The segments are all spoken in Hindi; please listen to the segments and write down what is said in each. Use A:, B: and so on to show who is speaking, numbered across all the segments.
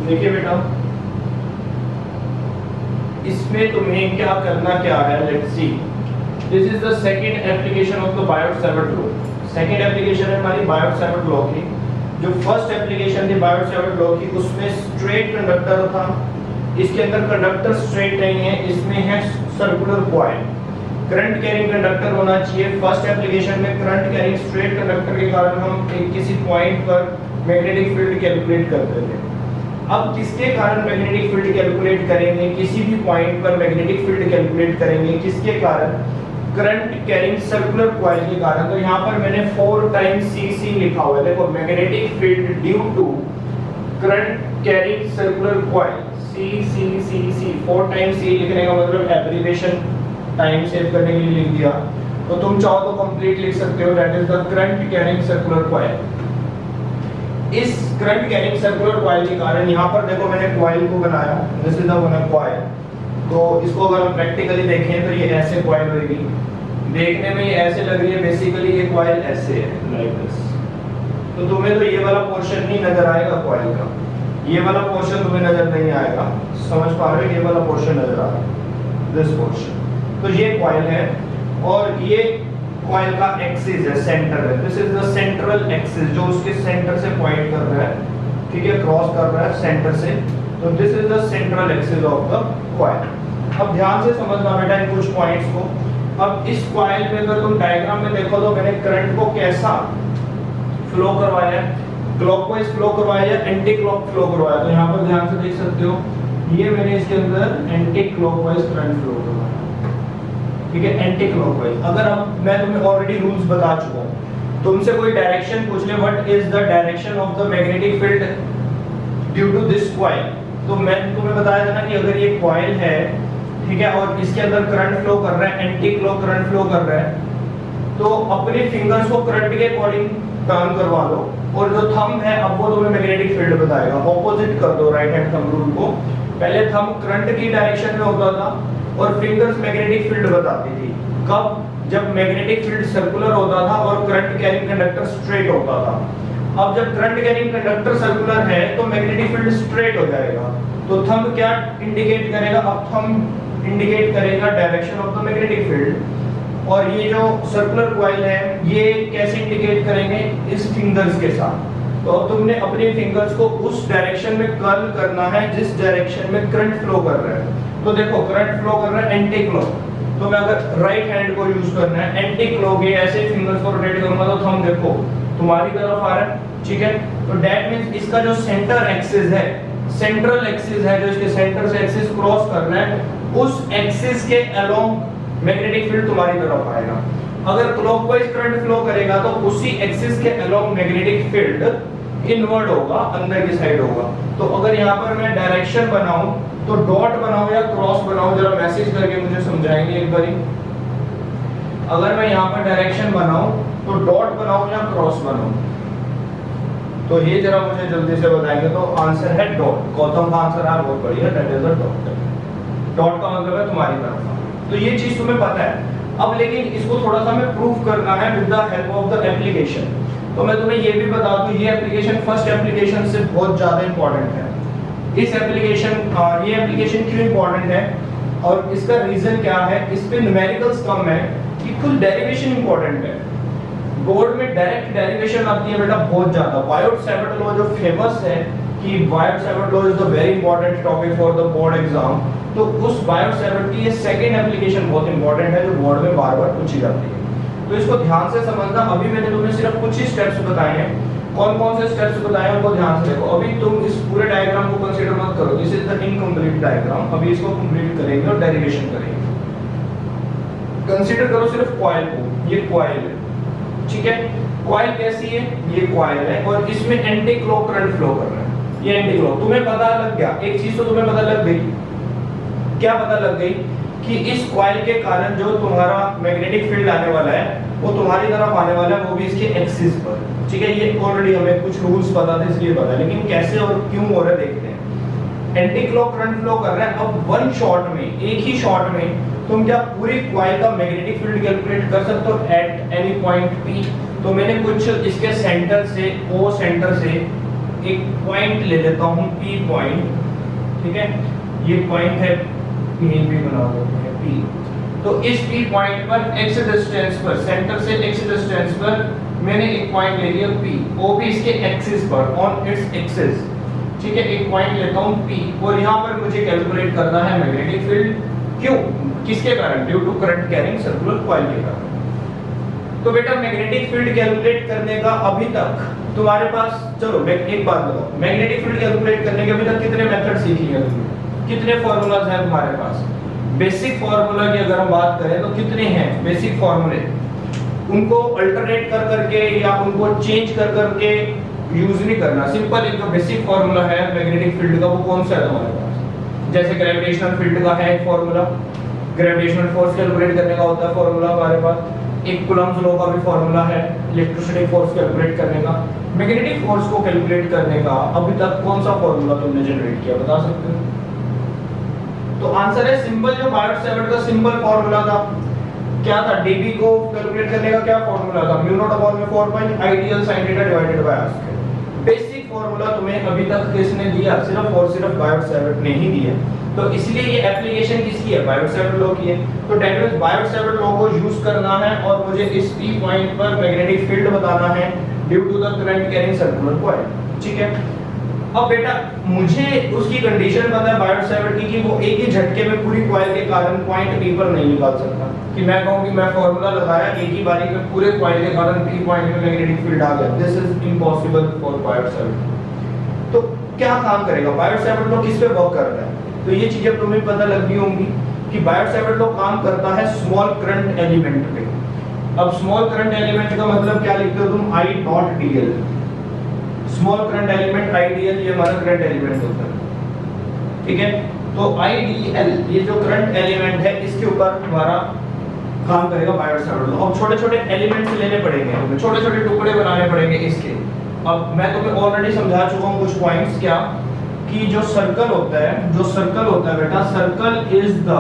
A: देखिए बेटा, इसमें तुम्हें क्या करना क्या है, let's see. This is the second application of the Biot-Savart law. Second application है हमारी बायोट-सैवर्ट लॉ की। जो फर्स्ट एप्लीकेशन थी बायोट-सैवर्ट लॉ की, उसमें स्ट्रेट कंडक्टर था, इसके अंदर कंडक्टर स्ट्रेट नहीं है, इसमें है circular coil. Current carrying conductor होना चाहिए। फर्स्ट एप्लीकेशन में करंट कैरिंग स्ट्रेट कंडक्टर के कारण हम किसी पॉइंट पर मैग्नेटिक फील्ड कैलकुलेट करते थे। अब किसके कारण मैग्नेटिक फील्ड कैलकुलेट करेंगे, किसी भी पॉइंट पर मैग्नेटिक फील्ड कैलकुलेट करेंगे, किसके कारण, करंट कैरिंग सर्कुलर कॉइल के कारण। तो यहाँ पर मैंने 4 टाइम्स CC लिखा हुआ है, देखो magnetic field due to current carrying circular coil, C 4 times C लिखने का मतलब एब्रिविएशन टाइम सेव करने के लिए लिख दिया। तो तुम चाहो तो कंप्लीट लिख सकते हो, that is the current carrying circular coil. इस करंट कैरिंग सर्कुलर कॉइल के कारण यहाँ पर देखो मैंने कॉइल को बनाया, this is the one coil. तो इसको अगर हम प्रैक्टिकली देखें तो ये ऐसे कॉइल होगी, देखने में ये ऐसे लग रही है, बेसिकली ये कॉइल ऐसे है, लाइक दिस। तो तुम्हें तो ये वाला पोर्शन नहीं नजर आएगा कॉइल का, ये वाला पोर्शन तुम्हें नजर नहीं आएगा, समझ पा रहे हो, ये वाला पोर्शन नजर आ रहा है, दिस पोर्शन। तो ये कॉइल है और ये कॉइल का एक्सिस है, सेंटर है, this is the central axis जो उसके सेंटर से पॉइंट कर रहा है, ठीक है, क्रॉस कर रहा है सेंटर से। तो this is the central axis of the coil. अब ध्यान से समझना बेटा इन कुछ पॉइंट्स को। अब इस कॉइल में अगर तुम डायग्राम में देखो तो मैंने करंट को कैसा फ्लो करवाया है, क्लॉकवाइज फ्लो करवाया है, एंटी क्लॉक फ्लो करवाया। तो यहाँ पर ध्यान से देख सकते हो, ये मैंने इसके अंदर एंटी क्लॉकवाइज करंट फ्लो करवाया, ठीक है, एंटी क्लॉकवाइज। अगर अब मैं तुम्हें ऑलरेडी रूल्स बता चुका हूँ, तुमसे कोई डायरेक्शन पूछ ले, what is the direction of the magnetic field due to this coil, तो मैं तुम्हें बताया था ना कि अगर ये कॉइल है, ठीक है, और इसके अंदर करंट फ्लो कर रहा है, एंटी क्लॉक करंट फ्लो कर रहा है, तो अपने फिंगर्स को करंट के अकॉर्डिंग टर्न करवा लो, और जो थंब है अब वो तुम्हें मैग्नेटिक फील्ड बताएगा। ऑपोजिट कर दो राइट हैंड थंब रूल को, पहले थंब करंट की डायरेक्शन में होता था और फिंगर्स मैग्नेटिक फील्ड बताती थी। कब? जब मैग्नेटिक फील्ड सर्कुलर होता था और करंट कैरिंग कंडक्टर स्ट्रेट होता था। अब जब करंट कैरिंग कंडक्टर सर्कुलर है तो मैग्नेटिक फील्ड स्ट्रेट हो जाएगा, तो थंब क्या इंडिकेट करेगा, अब थंब इंडिकेट करेगा direction of the magnetic field. और ये जो सर्कुलर कॉइल है ये कैसे इंडिकेट करेंगे, इस फिंगर्स के साथ। तो अब तुमने अपने फिंगर्स को उस डायरेक्शन में कर्ल करना है जिस डायरेक्शन में करंट फ्लो कर रहा है। तो देखो करंट फ्लो कर रहा है एंटी क्लॉक, तो मैं अगर राइट हैंड को यूज करना है, एंटी क्लॉक ये ऐसे फिंगर्स को रोटेट करूंगा तो थंब देखो तुम्हारी तरफ आ रहा है, ठीक है। तो दैट मींस इसका जो सेंटर एक्सिस है, सेंट्रल एक्सिस है, जो इसके सेंटर से एक्सिस क्रॉस कर रहा है, उस एक्सिस के अलोंग मैग्नेटिक फील्ड तुम्हारी तरफ आएगा। अगर क्लॉकवाइज करंट फ्लो करेगा तो उसी एक्सिस के अलोंग मैग्नेटिक फील्ड इनवर्ड होगा, अंदर की साइड होगा। तो अगर यहाँ पर मैं डायरेक्शन बनाऊं तो डॉट बनाऊं या क्रॉस बनाऊं, जरा मैसेज करके मुझे समझाएंगे एक बारी। अगर मैं यहाँ पर डायरेक्शन बनाऊं तो डॉट बनाऊं या क्रॉस बनाऊं, तो ये जरा मुझे जल्दी से बताएंगे। तो आंसर है डॉट, गौतम का आंसर है बहुत बढ़िया, that is the dot. Dot का मतलब है तुम्हारी तरफ। तो ये चीज तुम्हें पता है। अब लेकिन इसको थोड़ा सा हमें प्रूफ करना है with the help of the application. तो मैं तुम्हें ये भी बता दूं, ये एप्लीकेशन फर्स्ट एप्लीकेशन से बहुत ज्यादा इंपॉर्टेंट है। इस एप्लीकेशन ये एप्लीकेशन क्यों इंपॉर्टेंट है और इसका रीजन क्या है, इस पे न्यूमेरिकल्स कम है कि कुल डेरिवेशन इंपॉर्टेंट है। बोर्ड में डायरेक्ट डेरिवेशन आती है बेटा बहुत ज्यादा। बायोट-सैवर्ट लॉ जो फेमस है कि Biot-Savart law is the very important topic for the board exam, तो उस बायोट-सैवर्ट की ये सेकंड एप्लीकेशन बहुत इंपॉर्टेंट है जो बोर्ड में बार-बार पूछी जाती है। तो इसको ध्यान से समझना। अभी मैंने तुम्हें सिर्फ कुछ ही स्टेप्स बताए हैं, कौन-कौन से स्टेप्स बताए हैं उनको ध्यान से देखो। अभी तुम इस पूरे डायग्राम को कंसीडर मत करो, this is the incomplete diagram. अभी इसको कंप्लीट करेंगे और डेरिवेशन करेंगे। कंसीडर करो सिर्फ कॉइल को, ये कॉइल है, ठीक है। कॉइल कैसी है, ये कॉइल है और इसमें एंटी क्लॉक करंट फ्लो कर रहा है, ये एंटी क्लॉक। तुम्हें पता लग गया एक चीज, तो तुम्हें पता लग गई, क्या पता लग गई कि इस कॉइल के कारण जो तुम्हारा मैग्नेटिक फील्ड आने वाला है वो तुम्हारी तरफ आने वाला है, वो भी इसके एक्सिस पर, ठीक है। ये ऑलरेडी हमें कुछ रूल्स पता थे इसलिए पता है, लेकिन कैसे और क्यों हो रहा है देखते हैं। एंटी क्लॉक करंट फ्लो कर रहा है। अब वन शॉट में, एक ही शॉट में तुम क्या पूरी कॉइल का मैग्नेटिक फील्ड कैलकुलेट कर सकते हो एट एनी पॉइंट P। तो मैंने कुछ इसके सेंटर से, O सेंटर से एक पॉइंट ले लेता हूँ P पॉइंट, ठीक है, ये पॉइंट है, यहीं भी बना देते हैं P। तो इस P पॉइंट पर x डिस्टेंस पर, सेंटर से x डिस्टेंस पर मैंने एक पॉइंट ले लिया P, वो भी इसके एक्सिस पर, ऑन इट्स एक्सिस, ठीक है। एक पॉइंट लेता हूँ P और यहाँ पर मुझे कैलकुलेट करना है मैग्नेटिक फील्ड। क्यों, किसके कारण? Due to current carrying circular coil के कारण। तो बेटा मैग्नेटिक फील्ड कैलकुलेट करने का अभी तक तुम्हारे पास, चलो एक बात बताओ, मैग्नेटिक फील्ड कैलकुलेट करने के अभी तक कितने मेथड सीख लिए तुमने, कितने फार्मूलाज हैं तुम्हारे पास? बेसिक फार्मूला की अगर हम बात करें तो कितने हैं बेसिक फार्मूले? उनको अल्टरनेट कर करके या उनको चेंज कर करके यूज नहीं करना, सिंपल एक जो बेसिक फार्मूला है मैग्नेटिक फील्ड का, वो कौन सा है तुम्हारे पास? जैसे ग्रेविटेशनल फील्ड का है एक फार्मूला, ग्रेविटेशनल फोर्स कैलकुलेट करने का होता है फार्मूला हमारे पास, एक कूलम्ब्स लॉ का भी फार्मूला है इलेक्ट्रोस्टैटिक फोर्स कैलकुलेट करने का। मैग्नेटिक फोर्स को कैलकुलेट करने का अभी तक कौन सा फार्मूला तुमने जनरेट किया, बता सकते हो? तो आंसर है सिंपल, जो बायोट-सैवर्ट का सिंपल फार्मूला था, क्या था? dB को कैलकुलेट करने का क्या फार्मूला था? म्यू नॉट अपॉन में 4 pi I dl sin theta divided by r square. Basic formula तुम्हें अभी तक किसने दिया? सिर्फ और सिर्फ बायोट-सैवर्ट ने ही दिया। तो इसलिए ये एप्लीकेशन किसकी है? बायोट-सैवर्ट लॉ की है। तो डेट मींस बायोट-सैवर्ट लॉ को यूज करना है और मुझे इस P पॉइंट पर मैग्नेटिक फील्ड बताना है due to the current carrying circular coil, ठीक है। अब बेटा मुझे उसकी कंडीशन पता है बायोट-सैवर्ट की कि वो एक ही झटके में पूरी कॉइल के कारण पॉइंट P पर नहीं निकाल सकता, कि मैं कहूं कि मैं फार्मूला लगाया एक ही बारी में पूरे कॉइल के कारण P पॉइंट में मैग्नेटिक फील्ड आ गया, this is impossible for Biot-Savart. तो क्या काम करेगा बायोट-सैवर्ट लॉ, किस पे वर्क कर रहा है? तो ये चीजें तुम्हें पता लग गई होंगी कि बायोट-सैवर्ट लॉ काम करता है स्मॉल करंट एलिमेंट पे। अब स्मॉल करंट एलिमेंट का मतलब क्या लिखते हो तुम? I dot dl। Small current element IDL, ये हमारा करंट एलिमेंट होता है, ठीक है। तो आईडीएल ये जो करंट एलिमेंट है इसके ऊपर हमारा काम करेगा बायोट-सैवर्ट लॉ। अब छोटे-छोटे एलिमेंट्स लेने पड़ेंगे, हमें छोटे-छोटे टुकड़े बनाने पड़ेंगे इसके। अब मैं तुम्हें ऑलरेडी समझा चुका हूं कुछ पॉइंट्स, क्या कि जो सर्कल होता है बेटा, circle is the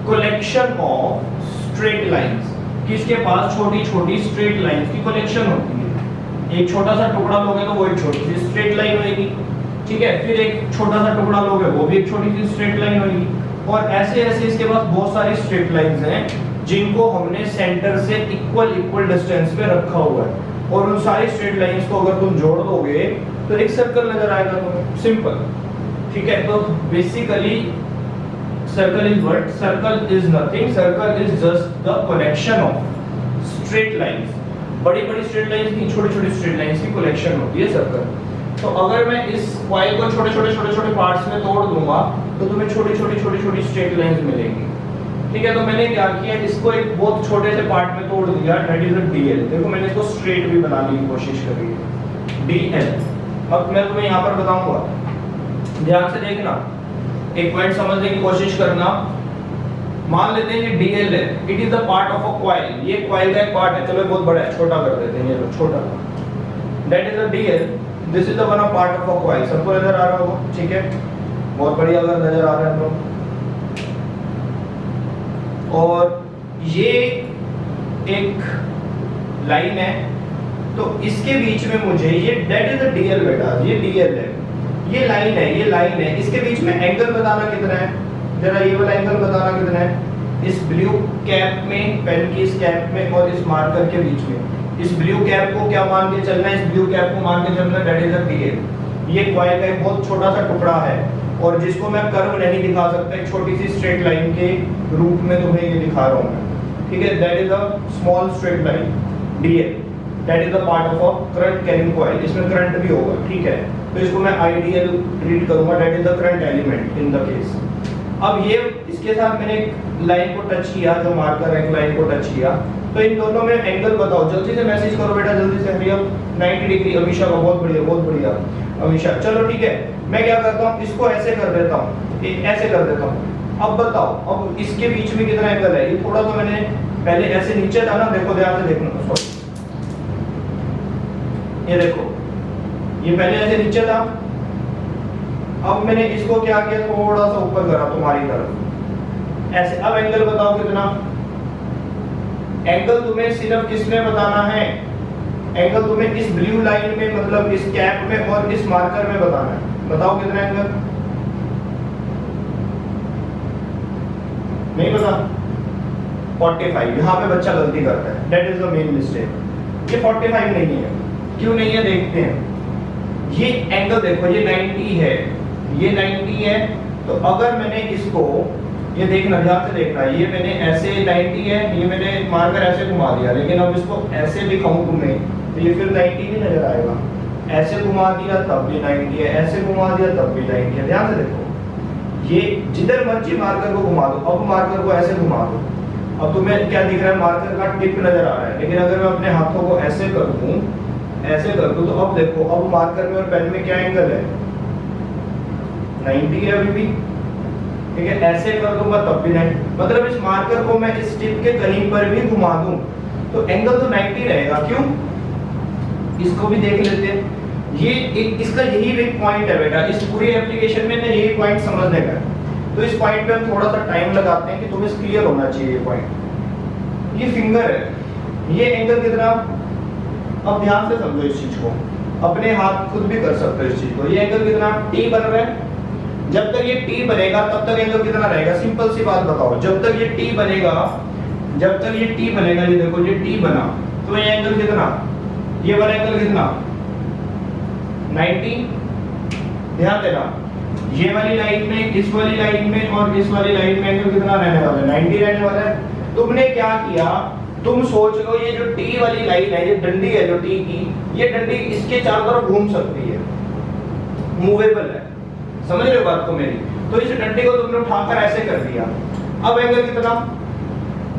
A: collection of straight lines. किसके पास? छोटी-छोटी स्ट्रेट लाइंस की कलेक्शन होती है। एक छोटा सा टुकड़ा लोगे तो वो एक छोटी सी स्ट्रेट लाइन होगी, ठीक है। फिर एक छोटा सा टुकड़ा लोगे वो भी एक छोटी सी स्ट्रेट लाइन होगी, और ऐसे ऐसे इसके पास बहुत सारी स्ट्रेट लाइंस हैं जिनको हमने सेंटर से इक्वल डिस्टेंस पे रखा हुआ है, और उन सारी स्ट्रेट लाइंस को अगर तुम जोड़ दोगे तो एक सर्कल नजर आएगा तुम्हें, सिंपल, ठीक है। तो basically circle is what? Circle is nothing, circle is just the collection of straight lines. बड़ी-बड़ी स्ट्रेट लाइंस की, छोटी-छोटी स्ट्रेट लाइंस की कलेक्शन होती है सर्कल। तो अगर मैं इस कॉइल को छोटे-छोटे पार्ट्स में तोड़ दूंगा तो तुम्हें छोटी-छोटी स्ट्रेट लाइंस मिलेंगी, ठीक है। तो मैंने क्या किया, इसको एक बहुत छोटे से पार्ट में तोड़ दिया, दैट इज अ डीएल। देखो मैंने इसको स्ट्रेट भी बनाने की कोशिश करी है, डीएल। अब मैं तुम्हें यहाँ पर बताऊंगा, ध्यान से देखना, एक पॉइंट समझने की कोशिश करना। मान लेते हैं कि डीएल है, it is the part of a coil, ये कॉइल का एक पार्ट है, चलो बहुत बड़ा है, छोटा कर देते हैं, ये छोटा, that is the DL, this is the one of part of a coil. सबको नजर आ रहा होगा, ठीक है, बहुत बढ़िया अगर नजर आ रहा है तो। और ये एक लाइन है, तो इसके बीच में मुझे ये दैट इज द डीएल बेटा, ये डीएल है, ये लाइन है, ये लाइन है, इसके बीच में एंगल बताना कितना है, जरा ये वाला एंगल बताना कितना है, इस ब्लू कैप में, पेन की इस कैप में और इस मार्कर के बीच में। इस ब्लू कैप को क्या मान के चलना है? इस ब्लू कैप को मान के चलना है, दैट इज द डीएल। ये कॉइल का एक बहुत छोटा सा टुकड़ा है और जिसको मैं कर्व नहीं दिखा सकता, एक छोटी सी स्ट्रेट लाइन के रूप में तुम्हें ये दिखा रहा हूं मैं, ठीक है। That is a small straight line DL, that is the part of a current carrying coil, इसमें करंट भी होगा, ठीक है। तो इसको मैं आईडीएल ट्रीट करूंगा, that is the current element in the case. अब ये इसके साथ मैंने एक लाइन को टच किया, जो मार्कर है, एक लाइन को टच किया, तो इन दोनों में एंगल बताओ, जल्दी से मैसेज करो बेटा, जल्दी से। हरी 90 डिग्री, अमीशा का बहुत बढ़िया अमीशा। चलो ठीक है, मैं क्या करता हूँ, इसको ऐसे कर देता हूँ, ऐसे कर देता हूँ। अब बताओ, अब इसके बीच में कितना एंगल है? ये थोड़ा तो मैंने पहले ऐसे नीचे था ना, देखो ध्यान से देखना, सॉरी, ये देखो, ये पहले ऐसे नीचे था, अब मैंने इसको क्या किया, थोड़ा सा ऊपर करा तुम्हारी तरफ ऐसे। अब एंगल बताओ कितना? एंगल तुम्हें सिर्फ किसमें बताना है? एंगल तुम्हें इस ब्लू लाइन में मतलब इस कैप में और इस मार्कर में बताना है। बताओ कितना एंगल? नहीं पता? 45। यहाँ पे बच्चा गलती करता है, that is the main mistake. ये 45 नहीं है। क्यों नहीं है देखते हैं। ये एंगल देखो, ये 90 है, ये 90 है। तो अगर मैंने इसको, ये देखना, ध्यान से देखना, ये मैंने ऐसे 90 है, ये मैंने मार्कर ऐसे घुमा दिया, लेकिन अब इसको ऐसे दिखाऊं तुम्हें तो ये फिर 90 नहीं नजर आएगा। ऐसे घुमा दिया तब भी 90 है, ऐसे घुमा दिया तब भी 90 है। ध्यान से देखो, ये जिधर मर्जी मार्कर को घुमा दो, अब मार्कर को ऐसे घुमा दो, अब तुम्हें क्या दिख रहा है? मार्कर का टिप नजर आ रहा है। लेकिन अगर मैं अपने हाथों को ऐसे कर दूं, ऐसे कर दूं, तो अब देखो, अब मार्कर में और पेन में क्या एंगल है? 90 है अभी भी, ठीक है। ऐसे कर दूंगा तब भी 90, मतलब इस मार्कर को मैं इस टिप के कहीं पर भी घुमा दूं तो एंगल तो 90 रहेगा। क्यों? इसको भी देख लेते हैं। ये एक इसका यही एक पॉइंट है बेटा, इस पूरी एप्लीकेशन में ना यही पॉइंट समझने का है। तो इस पॉइंट पे हम थोड़ा सा टाइम लगाते हैं कि तुम्हें क्लियर होना चाहिए ये पॉइंट। ये फिंगर है, ये एंगल कितना? अब ध्यान से समझो इस चीज को, अपने हाथ खुद भी कर सकते हो इस चीज को। ये एंगल कितना? टी बन रहा है। जब तक ये टी बनेगा तब तक एंगल कितना रहेगा? सिंपल सी बात बताओ, जब तक ये टी बनेगा, जब तक ये टी बनेगा, ये देखो ये टी बना, तो ये एंगल कितना? ये वाला एंगल कितना? 90। ध्यान देना, ये वाली लाइन में, इस वाली लाइन में और इस वाली लाइन में एंगल कितना रहने वाला है? 90 रहने वाला है। तुमने क्या किया? तुम सोच लो, ये जो टी वाली लाइन है, ये डंडी है जो टी की, ये डंडी इसके चारों तरफ घूम सकती है, मूवेबल है। समझ रहे हो बात को मेरी? तो इस डंडी को तुमने उठाकर ऐसे कर दिया, अब एंगल कितना?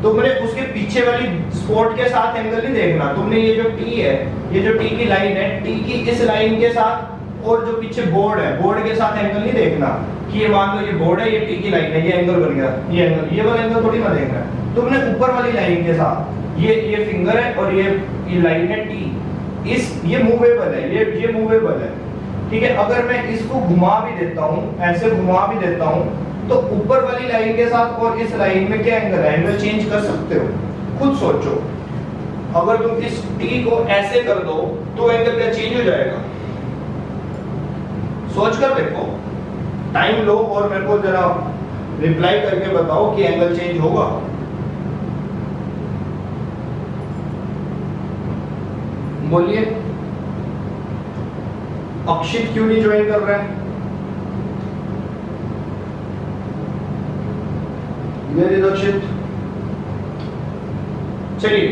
A: तुमने उसके पीछे वाली स्पॉट के साथ एंगल नहीं देखना, तुमने ये जो टी है, ये जो टी की लाइन है, टी की इस लाइन के साथ और जो पीछे बोर्ड है, बोर्ड के साथ एंगल नहीं देखना कि ये मान लो ये बोर्ड है, ये टी की लाइन है, ये एंगल बन गया, ये एंगल, ये वाला एंगल थोड़ी ना देखना है। तुमने ऊपर वाली लाइन के साथ, ये फिंगर है और ये लाइन है टी, इस ये मूवेबल है, ये मूवेबल है, ठीक है। अगर मैं इसको घुमा भी देता हूं, ऐसे घुमा भी देता हूं, तो ऊपर वाली लाइन के साथ और इस लाइन में क्या एंगल है? एंगल चेंज कर सकते हो, खुद सोचो। अगर तुम इस टी को ऐसे कर दो तो एंगल क्या चेंज हो जाएगा? सोच कर देखो, टाइम लो और मेरे को जरा रिप्लाई करके बताओ कि एंगल चेंज होगा। बोलिए। अक्षित क्यों नहीं ज्वाइन कर रहे हैं? अक्षित, चलिए।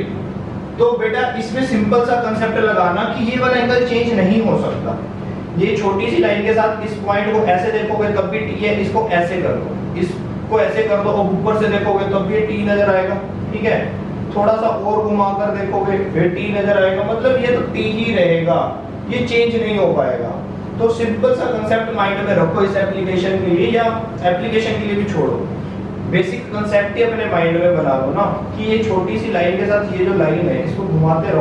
A: तो बेटा इसमें सिंपल सा कंसेप्ट लगाना कि ये वाला एंगल चेंज नहीं हो सकता। ये छोटी सी लाइन के साथ इस पॉइंट को ऐसे देखोगे तब भी टी है, इसको ऐसे कर दो, इसको ऐसे कर दो और ऊपर से देखोगे तब भी टी नजर आएगा, ठीक है। थोड़ा सा और घुमाकर देखोगे फिर टी नजर आएगा, मतलब ये तो टी ही रहेगा, ये चेंज नहीं हो पाएगा। तो सिंपल सा कंसेप्ट माइंड में रखो इस एप्लीकेशन के लिए, या एप्लीकेशन के लिए भी छोड़ो, बेसिक कंसेप्ट ही अपने माइंड में बना लो ना कि ये छोटी सी लाइन के साथ ये जो लाइन है इसको घुमाते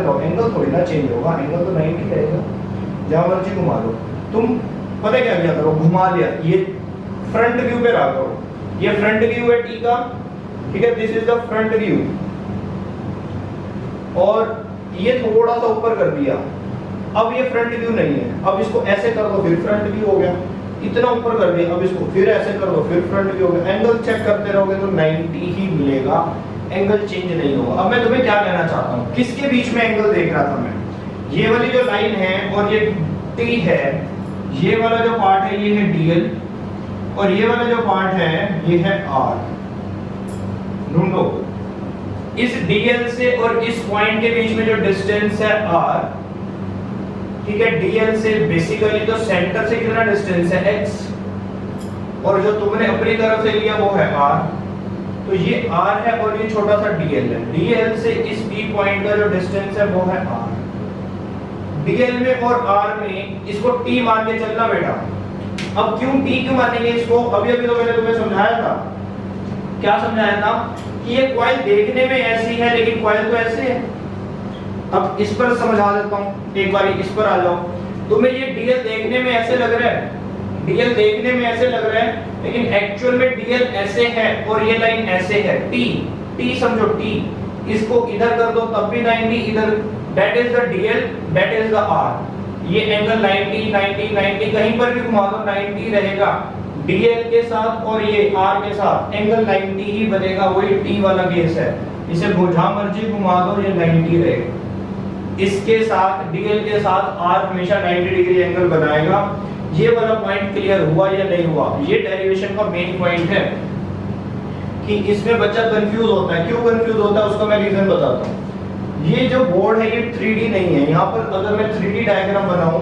A: रहो, एंगल थोड़ी ना चेंज होगा, एंगल तो 90 रहेगा, जहां मर्जी घुमा लो। तुम पता क्या किया करो, घुमा लिया, ये फ्रंट व्यू पे रखो, ये फ्रंट व्यू है टी का, ठीक है, this is the front view, और ये थोड़ा सा ऊपर कर दिया, अब ये फ्रंट व्यू नहीं है, अब इसको ऐसे कर दो फिर फ्रंट व्यू हो गया, इतना ऊपर कर दिया, अब इसको फिर ऐसे कर दो फिर फ्रंट व्यू हो गया। एंगल चेक करते रहोगे तो 90 ही मिलेगा, एंगल चेंज नहीं होगा। अब मैं तुम्हें क्या कहना चाहता हूँ, किसके बीच में एंगल देख रहा था मैं, ये वाली जो लाइन है और ये टी है, ये वाला जो पार्ट है ये है डीएल, और ये वाला जो पार्ट है ये है आर। ढूंढो इस डीएल से और इस पॉइंट के बीच में जो डिस्टेंस है आर, ठीक है, डीएल से बेसिकली तो सेंटर से कितना डिस्टेंस है x, और जो तुमने अपनी तरफ से लिया वो है r, तो ये r है और ये छोटा सा dl है। dl से इस p पॉइंट का जो डिस्टेंस है वो है r, dl में और r में इसको t मान के चलना बेटा। अब क्यों t क्यों मानेंगे इसको, अभी अभी तो मैंने तुम्हें समझाया था, क्या समझाया था कि ये कॉइल देखने में ऐसी है लेकिन कॉइल तो ऐसे है। अब इस पर समझा देता हूं, एक बार इस पर आ जाओ। तुम्हें ये डीएल देखने में ऐसे लग रहा है, डीएल देखने में ऐसे लग रहा है, लेकिन एक्चुअल में डीएल ऐसे है और ये लाइन ऐसे है, टी समझो टी, इसको इधर कर दो तब भी 90, इधर that is the DL, that is the R. ये एंगल 90 90 90 कहीं पर भी घुमा दो 90 रहेगा डीएल के साथ, और ये आर के साथ एंगल 90 ही बनेगा, वही टी वाला केस है। इसे जहां मर्जी घुमा दो ये 90 रहेगा। इसके साथ डीएल के साथ आर हमेशा 90 डिग्री एंगल बनाएगा। ये वाला पॉइंट क्लियर हुआ या नहीं हुआ? ये डेरिवेशन का मेन पॉइंट है कि इसमें बच्चा कंफ्यूज होता है। क्यों कंफ्यूज होता है उसका मैं रीजन बताता हूँ। ये जो बोर्ड है ये 3D नहीं है। यहाँ पर अगर मैं 3D डायग्राम बनाऊं,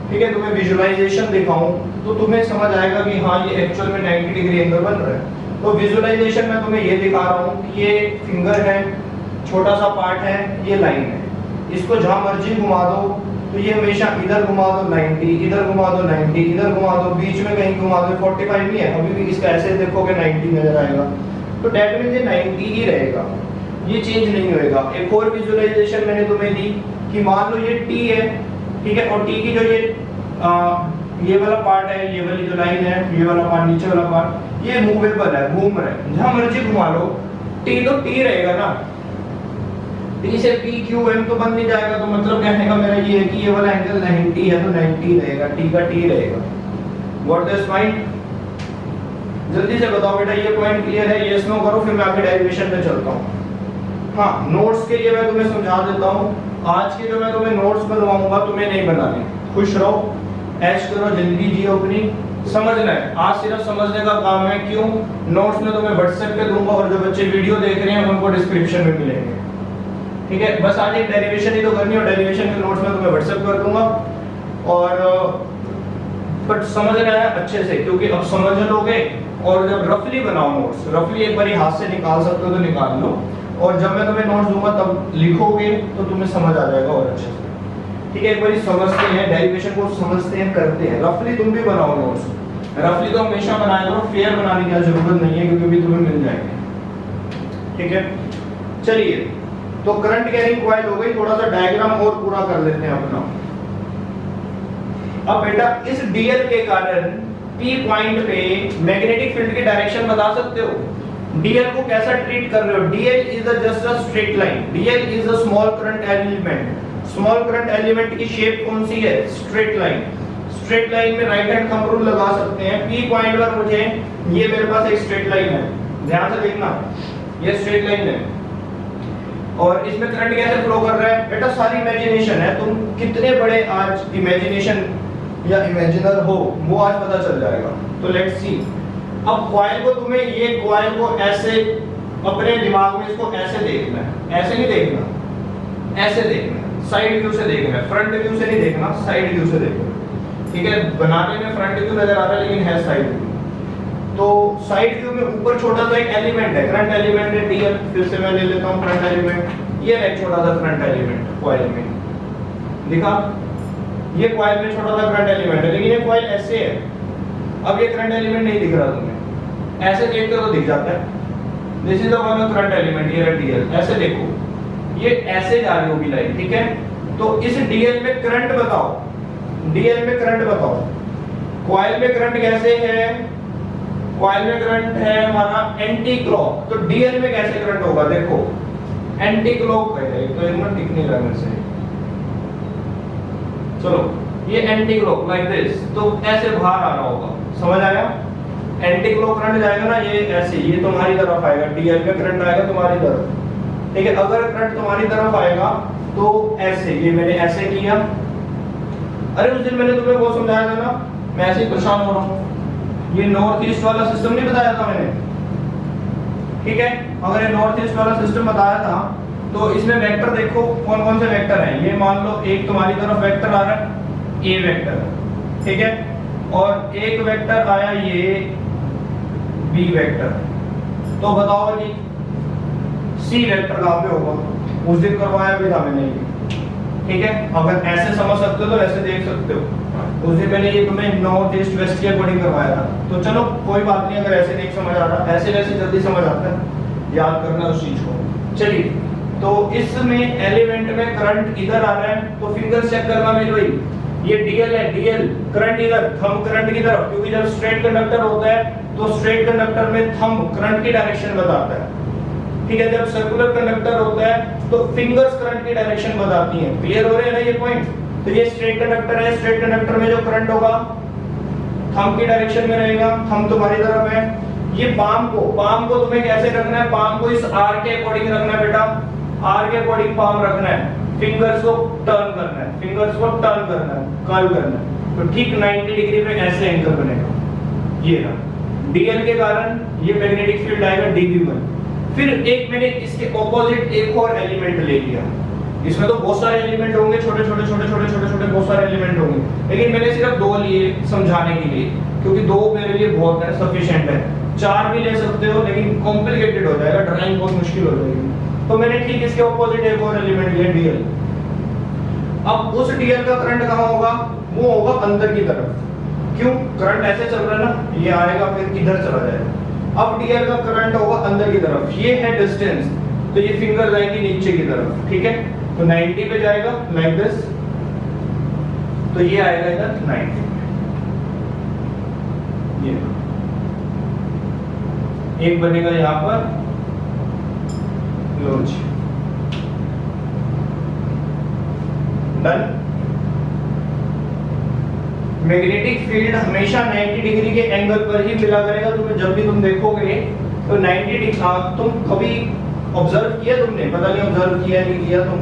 A: ठीक है, तुम्हें विजुअलाइजेशन दिखाऊं, तो तुम्हें समझ आएगा कि हाँ ये एक्चुअल में 90 डिग्री एंगल बन रहा है। तो विजुअलाइजेशन में तुम्हें ये दिखा रहा हूँ कि ये फिंगर है, छोटा सा पार्ट है, ये लाइन है। इसको जहां मर्जी घुमा दो तो ये हमेशा इधर घुमा दो 90, इधर घुमा दो 90, इधर घुमा दो, बीच में कहीं घुमा दो 45 नहीं है, अभी भी इसका ऐसे देखोगे 90 नजर आएगा। तो डेट मींस ये 90 ही रहेगा, ये चेंज नहीं होएगा। एक और विजुअलाइजेशन मैंने तुम्हें दी कि मान लो ये टी है, ठीक है, और टी की जो ये वाला पार्ट है, ये वाली जो लाइन है, ये वाला पार्ट, नीचे वाला पार्ट, ये मूवेबल है, घूम रहा है, जहां मर्जी घुमा लो टी तो टी रहेगा ना। टी से पी क्यू एम तो बन नहीं जाएगा। तो मतलब कहने का मेरा ये है कि ये वाला एंगल 90 है तो 90 रहेगा, टी का टी रहेगा। What this point? जल्दी से बताओ बेटा, ये पॉइंट क्लियर है? यस नो करो, फिर मैं आगे डेरिवेशन पे चलता हूं। हाँ, नोट्स के लिए मैं तुम्हें समझा देता हूं। आज के जो मैं तुम्हें नोट्स बनवाऊंगा तुम्हें नहीं बनाने, खुश रहो, ऐश करो, जिंदगी जियो अपनी, समझना है। आज सिर्फ समझने का काम है। क्यों? नोट्स में तुम्हें व्हाट्सएप पे दूंगा और जो बच्चे वीडियो देख रहे हैं उनको डिस्क्रिप्शन में मिलेंगे, ठीक है। बस आज एक डेरिवेशन ही तो करनी है और डेरिवेशन के नोट्स में तुम्हें व्हाट्सएप कर दूंगा। और बट समझना है अच्छे से, क्योंकि अब समझ लोगे और जब रफली बनाओ नोट्स, रफली एक बार हाथ से निकाल सकते हो तो निकाल लो, और जब मैं तुम्हें नोट्स दूंगा तब लिखोगे तो तुम्हें समझ आ जाएगा और अच्छे से, ठीक है। एक बार समझते हैं डेरिवेशन को, समझते हैं, करते हैं। रफली तुम भी बनाओ नोट्स, रफली तो हमेशा बनाया करो, फेयर बनाने की जरूरत नहीं है क्योंकि भी तुम्हें मिल जाएंगे, ठीक है। चलिए, तो करंट कैरिंग कॉइल हो गई। थोड़ा सा डायग्राम और पूरा कर लेते हैं अपना। अब बेटा इस डीएल के कारण पी पॉइंट पे मैग्नेटिक फील्ड की डायरेक्शन बता सकते हो। डीएल को कैसा ट्रीट कर रहे हो? DL is just a straight line, DL is a small current element. Small current element की शेप कौन सी है? Straight line. स्ट्रेट लाइन में राइट हैंड थंब रूल लगा सकते हैं। पी पॉइंट पर मुझे ये मेरे पास एक स्ट्रेट लाइन है, ध्यान से देखना, ये स्ट्रेट लाइन है और इसमें करंट कैसे फ्लो कर रहा है? बेटा सारी इमेजिनेशन है, तुम कितने बड़े आज इमेजिनेशन या इमेजिनर हो वो आज पता चल जाएगा। तो लेट्स सी। अब कॉइल को तुम्हें, ये कॉइल को ऐसे अपने दिमाग में इसको ऐसे देखना है, ऐसे नहीं देखना, ऐसे देखना है, साइड व्यू से देखना है, फ्रंट व्यू से नहीं देखना, साइड व्यू से देखना, ठीक है। बनाने में फ्रंट व्यू नजर आ रहा है लेकिन है साइड व्यू। तो साइड व्यू में ऊपर छोटा सा एक एलिमेंट है, करंट एलिमेंट है डीएल। फिर से मैं ले लेता हूं करंट एलिमेंट, ये है छोटा सा करंट एलिमेंट कॉइल में, दिखा? ये कॉइल में छोटा सा करंट एलिमेंट है, लेकिन ये कॉइल ऐसे है। अब ये करंट एलिमेंट नहीं दिख रहा तुम्हें, ऐसे देखते हो तो दिख जाता है। This is the one current element, ये है डीएल। ऐसे देखो, ये ऐसे जा रही होगी लाइन, ठीक है। तो इस डीएल में करंट बताओ, डीएल में करंट बताओ। कॉइल में करंट कैसे है? कॉइल में करंट है हमारा एंटी क्लॉक, तो डीएल में कैसे करंट होगा? देखो एंटी क्लॉक है, तो एक मिनट दिख नहीं रहा मेरे से, चलो ये एंटी क्लॉक लाइक दिस, तो ऐसे बाहर आ रहा होगा, समझ आया? एंटी क्लॉक करंट जाएगा ना, ये ऐसे, ये तुम्हारी तरफ आएगा, डीएल में करंट आएगा तुम्हारी तरफ, ठीक है। अगर करंट तुम्हारी तरफ आएगा तो ऐसे, ये मैंने ऐसे किया। अरे उस दिन मैंने तुम्हें वो समझाया था ना, मैं ऐसे ही परेशान हो रहा हूँ। ये नॉर्थ ईस्ट वाला सिस्टम नहीं बताया था मैंने, ठीक है। अगर ये नॉर्थ ईस्ट वाला सिस्टम बताया था तो इसमें वेक्टर देखो कौन कौन से वेक्टर हैं। ये मान लो एक तुम्हारी तरफ वेक्टर आ रहा है, ए वेक्टर, ठीक है, और एक वेक्टर आया ये बी वेक्टर। तो बताओ जी सी वेक्टर कहां पे होगा? उस दिन करवाया भी था मैंने ये, ठीक है। अगर ऐसे समझ सकते हो तो ऐसे देख सकते हो। उस दिन मैंने ये तुम्हें नॉर्थ ईस्ट वेस्ट के अकॉर्डिंग करवाया था। तो चलो कोई बात नहीं, अगर ऐसे नहीं समझ आ रहा, ऐसे वैसे जल्दी समझ आता है, याद करना उस चीज को। चलिए, तो इसमें एलिमेंट में करंट इधर आ रहा है, तो फिंगर चेक करना मेरे भाई, ये डीएल है, डीएल करंट इधर, थंब करंट की तरफ, क्योंकि जब स्ट्रेट कंडक्टर होता है तो स्ट्रेट कंडक्टर में थंब करंट की डायरेक्शन बताता है, ठीक है, जब सर्कुलर कंडक्टर होता है तो फिंगर्स करंट की डायरेक्शन बताती हैं। क्लियर हो रहे हैं ना ये पॉइंट? तो ये स्ट्रेट कंडक्टर है, स्ट्रेट कंडक्टर में जो करंट होगा थंब की डायरेक्शन में रहेगा, थंब तुम्हारी तरफ है। ये पाम को तुम्हें कैसे रखना है? पाम को इस आर के अकॉर्डिंग रखना है बेटा, आर के अकॉर्डिंग पाम रखना है, फिंगर्स को टर्न करना है, फिंगर्स को टर्न करना है, कर्व करना है। तो ठीक 90 डिग्री में ऐसे एंगल बनेगा। ये रहा डीएल के कारण ये मैग्नेटिक फील्ड आएगा dv1। फिर एक मैंने इसके ऑपोजिट एक और एलिमेंट ले लिया। इसमें तो बहुत सारे एलिमेंट होंगे, छोटे छोटे बहुत सारे एलिमेंट होंगे, लेकिन मैंने सिर्फ 2 लिए समझाने के लिए, क्योंकि 2 मेरे लिए बहुत है, सफिशिएंट है। 4 भी ले सकते हो लेकिन कॉम्प्लिकेटेड हो जाएगा, ड्राइंग बहुत मुश्किल हो जाएगी। तो मैंने ठीक इसके ऑपोजिट एक और एलिमेंट लिया डीएल। अब उस डीएल का करंट कहां होगा? वो होगा अंदर की तरफ। क्यों? करंट ऐसे चल रहा है ना, ये आएगा फिर इधर चला जाएगा। अब डीएल का करंट होगा अंदर की तरफ। ये है डिस्टेंस, तो ये फिंगर जाएगी नीचे की तरफ। ठीक है, तो 90 पे जाएगा लाइक दिस, तो ये आएगा इधर 90। ये एक बनेगा यहां पर लोच। डन। मैग्नेटिक फील्ड हमेशा 90 डिग्री के एंगल पर ही मिला करेगा। तुम्हें जब भी तुम देखोगे तो 90 डिग्री, तुम कभी ऑब्जर्व किया तुमने? पता नहीं ऑब्जर्व किया नहीं किया, तुम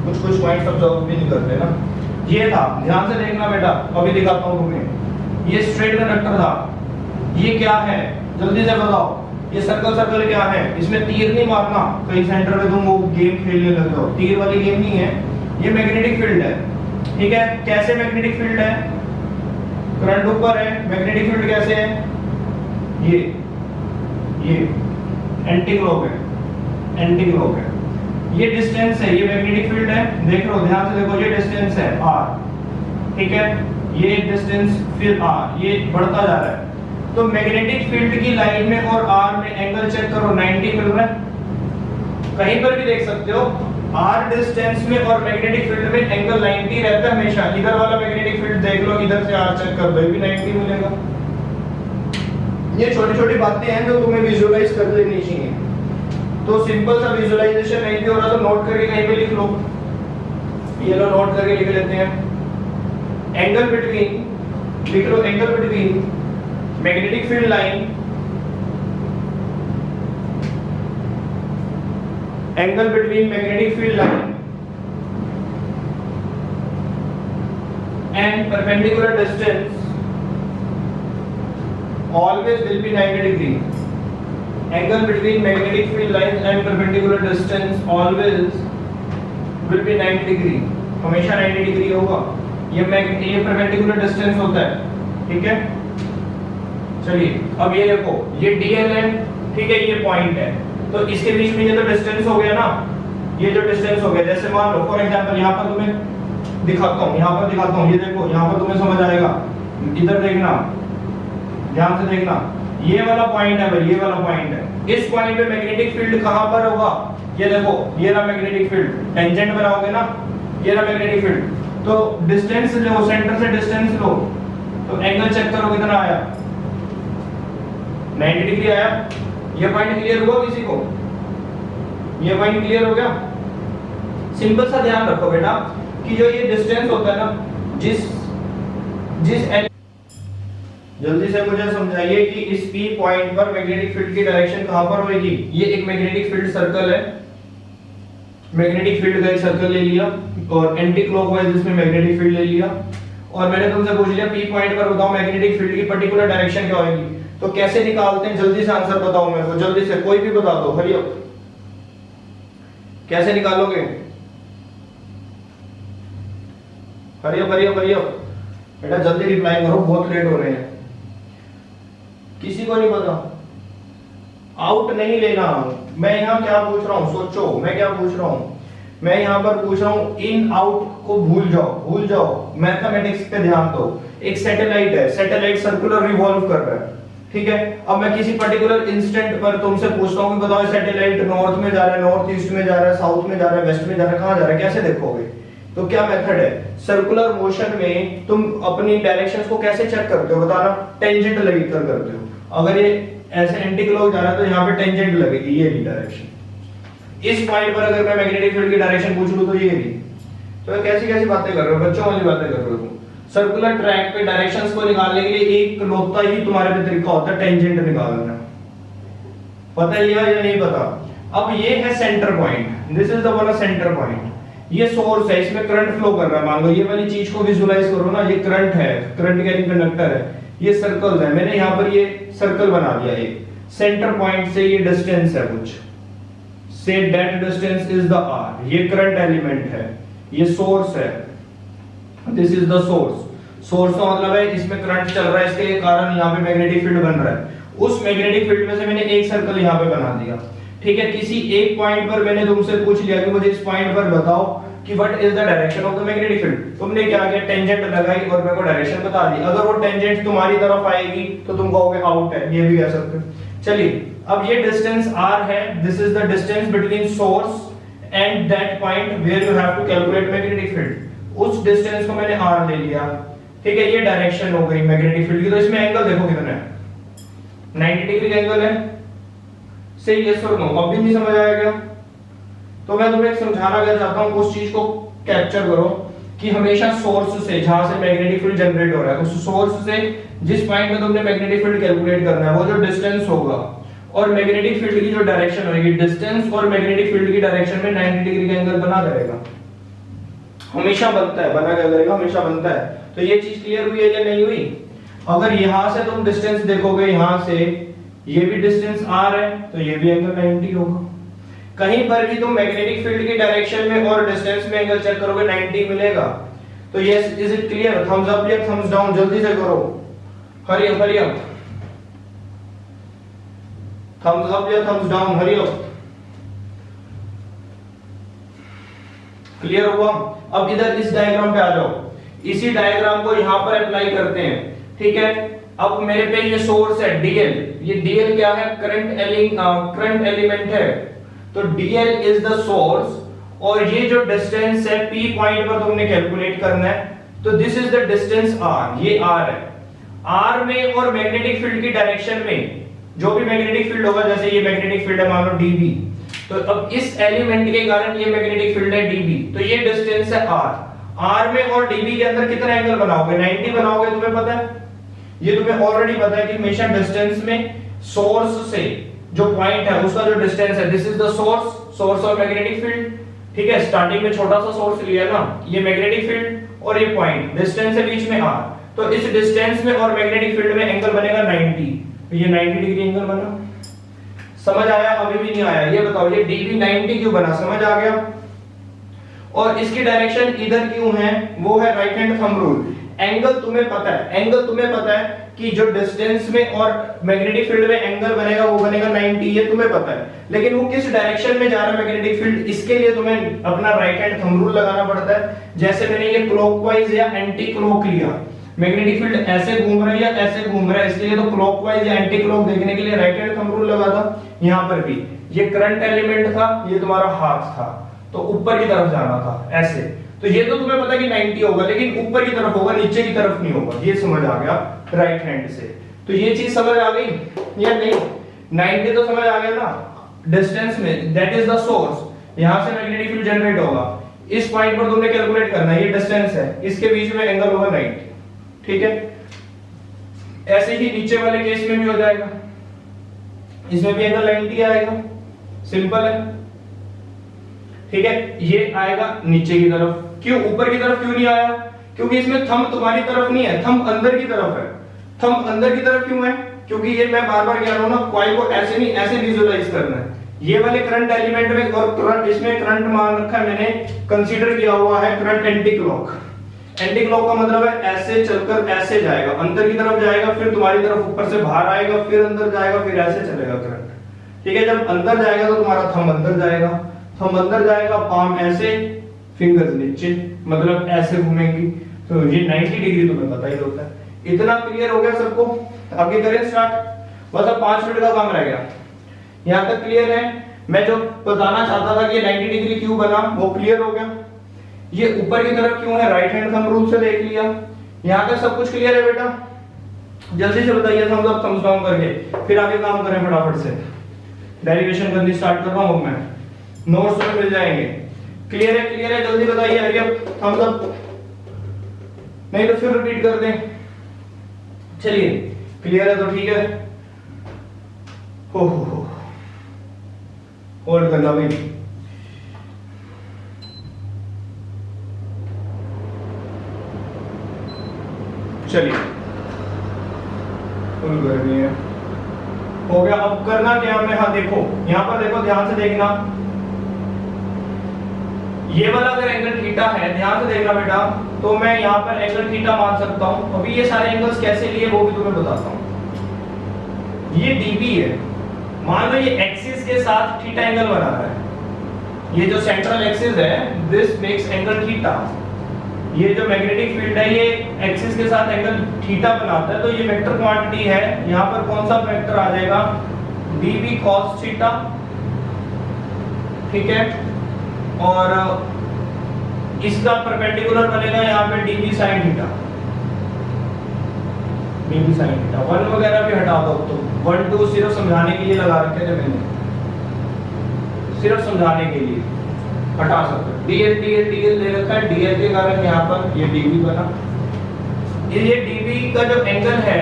A: कुछ पॉइंट्स ऑब्जर्व भी नहीं करते ना। ये था, ध्यान से देखना बेटा, अभी दिखाता हूं तुम्हें। ये स्ट्रेट कंडक्टर था। ये क्या है जल्दी से बताओ? ये सर्कल क्या है? इसमें तीर नहीं मारना, कहीं सेंटर में तुम वो गेम खेलने लग जाओ, तीर वाली गेम नहीं है। ये मैग्नेटिक फील्ड है। ठीक है, कैसे मैग्नेटिक फील्ड है? करंट ऊपर है, मैग्नेटिक फील्ड कैसे है? ये एंटी क्लॉक है, एंटी क्लॉक है। ये डिस्टेंस है, ये मैग्नेटिक फील्ड है। देख लो, ध्यान से देखो, ये डिस्टेंस है r। ठीक है, ये डिस्टेंस फिर r, ये बढ़ता जा रहा है। तो मैग्नेटिक फील्ड की लाइन में और r में एंगल चेक करो, 90 मिल रहा है। कहीं पर भी देख सकते हो, r डिस्टेंस में और मैग्नेटिक फील्ड में एंगल 90 रहता है हमेशा। इधर वाला मैग्नेटिक फील्ड देख लो, इधर से r चेक कर दो, भी 90 मिलेगा। ये छोटी छोटी बातें हैं जो तुम्हें विजुअलाइज कर लेनी चाहिए। तो सिंपल सा विजुअलाइजेशन नहीं भी हो रहा तो नोट करके कहीं पे लिख लो। ये लो, नोट करके लिख लेते हैं। एंगल बिटवीन, लिख लो, angle between magnetic field line, angle between magnetic field line and perpendicular distance always will be 90 degree. Angle between magnetic field line and perpendicular distance always will be 90 degree. हमेशा 90 डिग्री होगा। ये perpendicular distance होता है। ठीक है, चलिए अब ये देखो, ये DL है। ठीक है, ये पॉइंट है, तो इसके बीच में ये तो डिस्टेंस हो गया ना, ये जो डिस्टेंस हो गया। जैसे मान लो फॉर एग्जांपल, यहाँ पर तुम्हें दिखाता हूँ, यहाँ पर दिखाता हूँ, ये देखो, यहाँ पर तुम्हें समझ आएगा। इधर देखना, ध्यान से देखना, ये वाला पॉइंट है भाई, ये वाला पॉइंट है। इस पॉइंट पे मैग्नेटिक फील्ड कहाँ पर होगा? ये देखो, ये रहा मैग्नेटिक फील्ड। टेंजेंट बनाओगे ना, ये रहा मैग्नेटिक फील्ड। तो डिस्टेंस लो, सेंटर से डिस्टेंस लो, तो एंगल चेक करो कितना आया, 90 डिग्री आया। ये पॉइंट क्लियर हुआ किसी को? ये पॉइंट क्लियर हो गया? सिंपल सा ध्यान रखो बेटा कि जो ये डिस्टेंस होता है ना, जिस जल्दी से मुझे समझाइए कि इस P पॉइंट पर मैग्नेटिक फील्ड की डायरेक्शन कहां पर होगी? ये एक मैग्नेटिक फील्ड सर्कल है, मैग्नेटिक फील्ड का एक सर्कल ले लिया और एंटी क्लॉकवाइज इसमें मैग्नेटिक फील्ड ले लिया, और मैंने तुमसे पूछ लिया P पॉइंट पर बताओ मैग्नेटिक फील्ड की पर्टिकुलर डायरेक्शन क्या होगी। तो कैसे निकालते हैं? जल्दी से आंसर बताओ मेरे को, जल्दी से, कोई भी बता दो, हरी अप। कैसे निकालोगे? हरी up, hurry up, hurry up बेटा, जल्दी रिप्लाई करो, बहुत लेट हो रहे हैं। किसी को नहीं पता? आउट नहीं लेना। मैं यहाँ क्या पूछ रहा हूँ, सोचो मैं क्या पूछ रहा हूँ। मैं यहाँ पर पूछ रहा हूँ, इन आउट को भूल जाओ, भूल जाओ, मैथमेटिक्स पे ध्यान दो। एक सैटेलाइट है, सैटेलाइट सर्कुलर रिवॉल्व कर रहा है। ठीक है, अब मैं किसी पर्टिकुलर इंस्टेंट पर तुमसे पूछता हूँ कि बताओ सैटेलाइट नॉर्थ में जा रहा है, नॉर्थ ईस्ट में जा रहा है, साउथ में जा रहा है, वेस्ट में जा रहा है, कहाँ जा रहा है, कैसे देखोगे? तो क्या मेथड है? सर्कुलर मोशन में तुम अपनी डायरेक्शंस को कैसे चेक करते हो बताना? टेंजेंट लगाकर करते हो। अगर ये ऐसे एंटी क्लॉक जा रहा है तो यहाँ पे टेंजेंट लगेगी, ये डायरेक्शन। इस पॉइंट पर अगर मैं मैग्नेटिक फील्ड की डायरेक्शन पूछ लूं तो ये रही। तो कैसी कैसी बातें कर रहे हो, बच्चों वाली बातें कर रहे हो तुम। सर्कुलर ट्रैक पे डायरेक्शंस को निकालने के लिए एक लौता ही तुम्हारे पे तरीका होता है, टेंजेंट निकालना। पता है या नहीं पता? अब ये है centre point, this is the one centre point. ये सोर्स है, इसमें करंट फ्लो कर रहा है। मान लो ये वाली चीज को विजुलाइज करो ना, ये करंट है, करंट कैरिंग कंडक्टर है, ये सर्कल है, मैंने यहाँ पर ये सर्कल बना दिया। एक सेंटर पॉइंट से ये डिस्टेंस है कुछ, से that distance is the R. ये करंट एलिमेंट है, ये सोर्स है, this is the source. Source का मतलब है इसमें करंट चल रहा है, इसके कारण यहाँ पे मैग्नेटिक फील्ड बन रहा है। उस मैग्नेटिक फील्ड में से मैंने एक सर्कल यहाँ पे बना दिया, ठीक है। किसी एक पॉइंट पर मैंने तुमसे पूछ लिया कि मुझे इस पॉइंट पर बताओ कि what is the direction of the magnetic field. तुमने क्या किया, टेंजेंट लगाई और मेरे को डायरेक्शन बता दी। अगर वो टेंजेंट तुम्हारी तरफ आएगी तो तुम कहोगे आउट है, ये भी कह सकते हो। चलिए, अब ये डिस्टेंस r है, this is the distance between source and that point where you have to calculate magnetic field. उस डिस्टेंस को मैंने r ले लिया, ठीक है। ये डायरेक्शन हो गई मैग्नेटिक फील्ड की। तो इसमें एंगल देखो कितना है, 90 डिग्री का एंगल है। से यस और नो, अब भी नहीं समझ आया क्या? तो मैं तुम्हें समझाना क्या चाहता हूं, उस चीज को कैप्चर करो कि हमेशा सोर्स से, जहां से मैग्नेटिक फील्ड जनरेट हो रहा है, उस सोर्स से जिस पॉइंट में तुमने मैग्नेटिक फील्ड कैलकुलेट करना है, वो जो डिस्टेंस होगा और मैग्नेटिक फील्ड की जो डायरेक्शन होगी, डिस्टेंस और मैग्नेटिक फील्ड की डायरेक्शन में 90 डिग्री का एंगल बना करेगा। हमेशा बनता है, बना क्या करेगा, हमेशा बनता है। तो ये चीज क्लियर हुई है या नहीं हुई? अगर यहां से तुम डिस्टेंस देखोगे, यहां से ये भी डिस्टेंस r है, तो ये भी एंगल 90 होगा। कहीं पर भी तुम मैग्नेटिक फील्ड की डायरेक्शन में और डिस्टेंस में एंगल चेक करोगे, 90 मिलेगा। तो yes, is it clear? Thumbs up या थम्स डाउन, जल्दी से करो, hurry up hurry up. Thumbs up या thumbs down, hurry up. Clear हुआ? अब इधर इस डायग्राम पे आ जाओ, इसी डायग्राम को यहां पर अप्लाई करते हैं, ठीक है। अब मेरे पे ये सोर्स है DL, ये DL क्या है, करंट एलिमेंट है। तो DL इज द सोर्स, और ये जो डिस्टेंस है P पॉइंट पर तुमने कैलकुलेट करना है, तो this is the distance R, ये R है। R में और मैग्नेटिक फील्ड की डायरेक्शन में जो भी मैग्नेटिक फील्ड होगा, जैसे ये मैग्नेटिक फील्ड है मान लो dB, तो अब इस एलिमेंट के कारण ये मैग्नेटिक फील्ड है dB, तो ये डिस्टेंस है R। R में और dB के अंदर कितना एंगल बनाओगे, 90 बनाओगे। तुम्हें पता है, ये तुम्हें ऑलरेडी पता है कि हमेशा डिस्टेंस में सोर्स से जो पॉइंट है उसका जो डिस्टेंस है, this is the source of magnetic field, ठीक है। स्टार्टिंग में छोटा सा सोर्स लिया ना, ये मैग्नेटिक फील्ड और ये पॉइंट, डिस्टेंस है बीच में r। तो इस डिस्टेंस में और मैग्नेटिक फील्ड में एंगल बनेगा 90, तो ये 90 डिग्री एंगल बना। समझ आया? अभी भी नहीं आया? ये बताओ, ये dB 90 क्यों बना, समझ आ गया? और इसकी डायरेक्शन इधर क्यों है, वो है right hand thumb rule. Angle तुम्हें पता है, एंगल तुम्हें पता है कि जो डिस्टेंस में और मैग्नेटिक फील्ड में एंगल बनेगा वो बनेगा 90, ये तुम्हें पता है। लेकिन वो किस डायरेक्शन में जा रहा है मैग्नेटिक फील्ड, इसके लिए तुम्हें अपना राइट हैंड थंब रूल लगाना पड़ता है। जैसे मैंने ये क्लॉकवाइज या एंटी क्लॉक लिया, मैग्नेटिक फील्ड ऐसे घूम रहा है या ऐसे घूम रहा है, इसके लिए तो क्लॉकवाइज या एंटी क्लॉक देखने के लिए राइट हैंड थंब रूल लगा था। यहाँ पर भी ये करंट एलिमेंट था, ये तुम्हारा हाथ था, तो ऊपर की तरफ जाना था ऐसे। तो ये तो तुम्हें पता कि 90 होगा, लेकिन ऊपर की तरफ होगा, नीचे की तरफ नहीं होगा। ये समझ आ गया राइट हैंड से? तो ये चीज समझ आ गई या नहीं? 90 तो समझ आ गया ना, डिस्टेंस में, दैट इज द सोर्स, यहां से मैग्नेटिक फील्ड जनरेट होगा। इस पॉइंट पर तुमने कैलकुलेट करना है, ये डिस्टेंस है, इसके बीच में एंगल होगा 90, ठीक है। ऐसे ही नीचे वाले केस में भी हो जाएगा, इसमें भी एंगल 90 आएगा, सिंपल है, ठीक है। ये आएगा नीचे की तरफ। क्यों ऊपर की तरफ क्यों नहीं आया? क्योंकि इसमें थंब तुम्हारी तरफ नहीं है, थंब अंदर की तरफ है। थंब अंदर की तरफ क्यों है? क्योंकि ये मैं बार बार कह रहा हूं ना, कॉइल को ऐसे नहीं, ऐसे विजुअलाइज करना है। ये वाले करंट एलिमेंट में और करंट, इसमें करंट मान रखा है मैंने, कंसीडर किया हुआ है current anti clock. Anti clock का मतलब है ऐसे चलकर ऐसे जाएगा, अंदर की तरफ जाएगा, फिर तुम्हारी तरफ ऊपर से बाहर आएगा, फिर अंदर जाएगा, फिर ऐसे चलेगा करंट, ठीक है। जब अंदर जाएगा तो तुम्हारा थंब अंदर जाएगा, थंब अंदर जाएगा, पाम ऐसे, फिंगर्स नीचे, मतलब ऐसे घूमेंगी। तो ये 90 डिग्री तुम्हें पता ही होता है। इतना क्लियर हो गया सबको? आगे करें स्टार्ट? बस अब 5 मिनट का काम रह गया। यहां तक क्लियर है? मैं जो बताना चाहता था कि 90 डिग्री क्यों बना, वो क्लियर हो गया। ये ऊपर की तरफ क्यों है, राइट हैंड थंब रूल से देख लिया। यहां तक सब कुछ क्लियर है बेटा? जल्दी से बताइए थम्स अप थम्स डाउन करके, फिर आगे काम करें फटाफट से। डेरिवेशन करनी स्टार्ट कर रहा हूं मैं। नोट्स में मिल जाएंगे। क्लियर है जल्दी बताइए, हरी अप, थम्स अप, नहीं तो फिर रिपीट कर दें। चलिए क्लियर है तो ठीक है। हो होल्ड करना भाई। चलिए फुल गर्मी है, हो गया। अब करना क्या है, हाँ देखो यहां पर देखो, ध्यान से देखना, ये वाला अगर एंगल थीटा है, ध्यान से देखना बेटा, तो मैं यहाँ पर एंगल थीटा मान सकता हूँ। अभी ये सारे एंगल्स कैसे लिए वो भी तुम्हें बताता हूँ। ये डीबी है, मान लो ये एक्सिस के साथ थीटा एंगल बना रहा है, ये जो सेंट्रल एक्सिस है दिस मेक्स एंगल थीटा। ये जो मैग्नेटिक फील्ड है ये एक्सिस के साथ एंगल थीटा बनाता है, तो ये वेक्टर क्वांटिटी है, यहाँ पर कौन सा वेक्टर आ जाएगा, डीबी कॉस थीटा, ठीक है। और इसका परपेंडिकुलर बनेगा यहाँ पे dB sine theta, dB sine theta. One वगैरह भी हटा दो, तो 1 2 सिर्फ समझाने के लिए लगा रखे थे मैंने, सिर्फ समझाने के लिए हटा सकते हो। डीएल ले रखा है, डीएल के कारण यहाँ पर ये डीबी बना। ये डीबी का जो एंगल है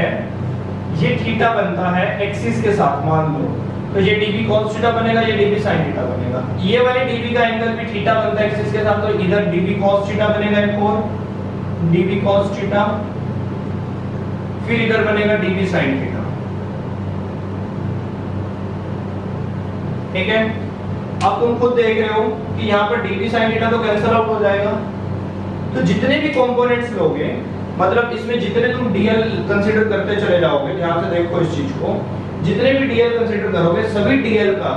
A: ये थीटा बनता है एक्सिस के साथ, मान लो, तो ये डीबी cos थीटा बनेगा, ये डीबी sin थीटा बनेगा। ये वाले डीबी का एंगल भी थीटा बनता है एक्सिस के साथ, तो इधर डीबी cos थीटा बनेगा एक और, डीबी cos थीटा, फिर इधर बनेगा डीबी sin थीटा, ठीक है। अब तुम खुद देख रहे हो कि यहाँ पर डीबी sin थीटा तो कैंसिल आउट हो जाएगा, तो जितने भी कंपोनेंट्स लोगे, मतलब इसमें जितने तुम डीएल कंसीडर करते चले जाओगे, ध्यान से देखो इस चीज को, जितने भी डीएल कंसीडर करोगे सभी डीएल का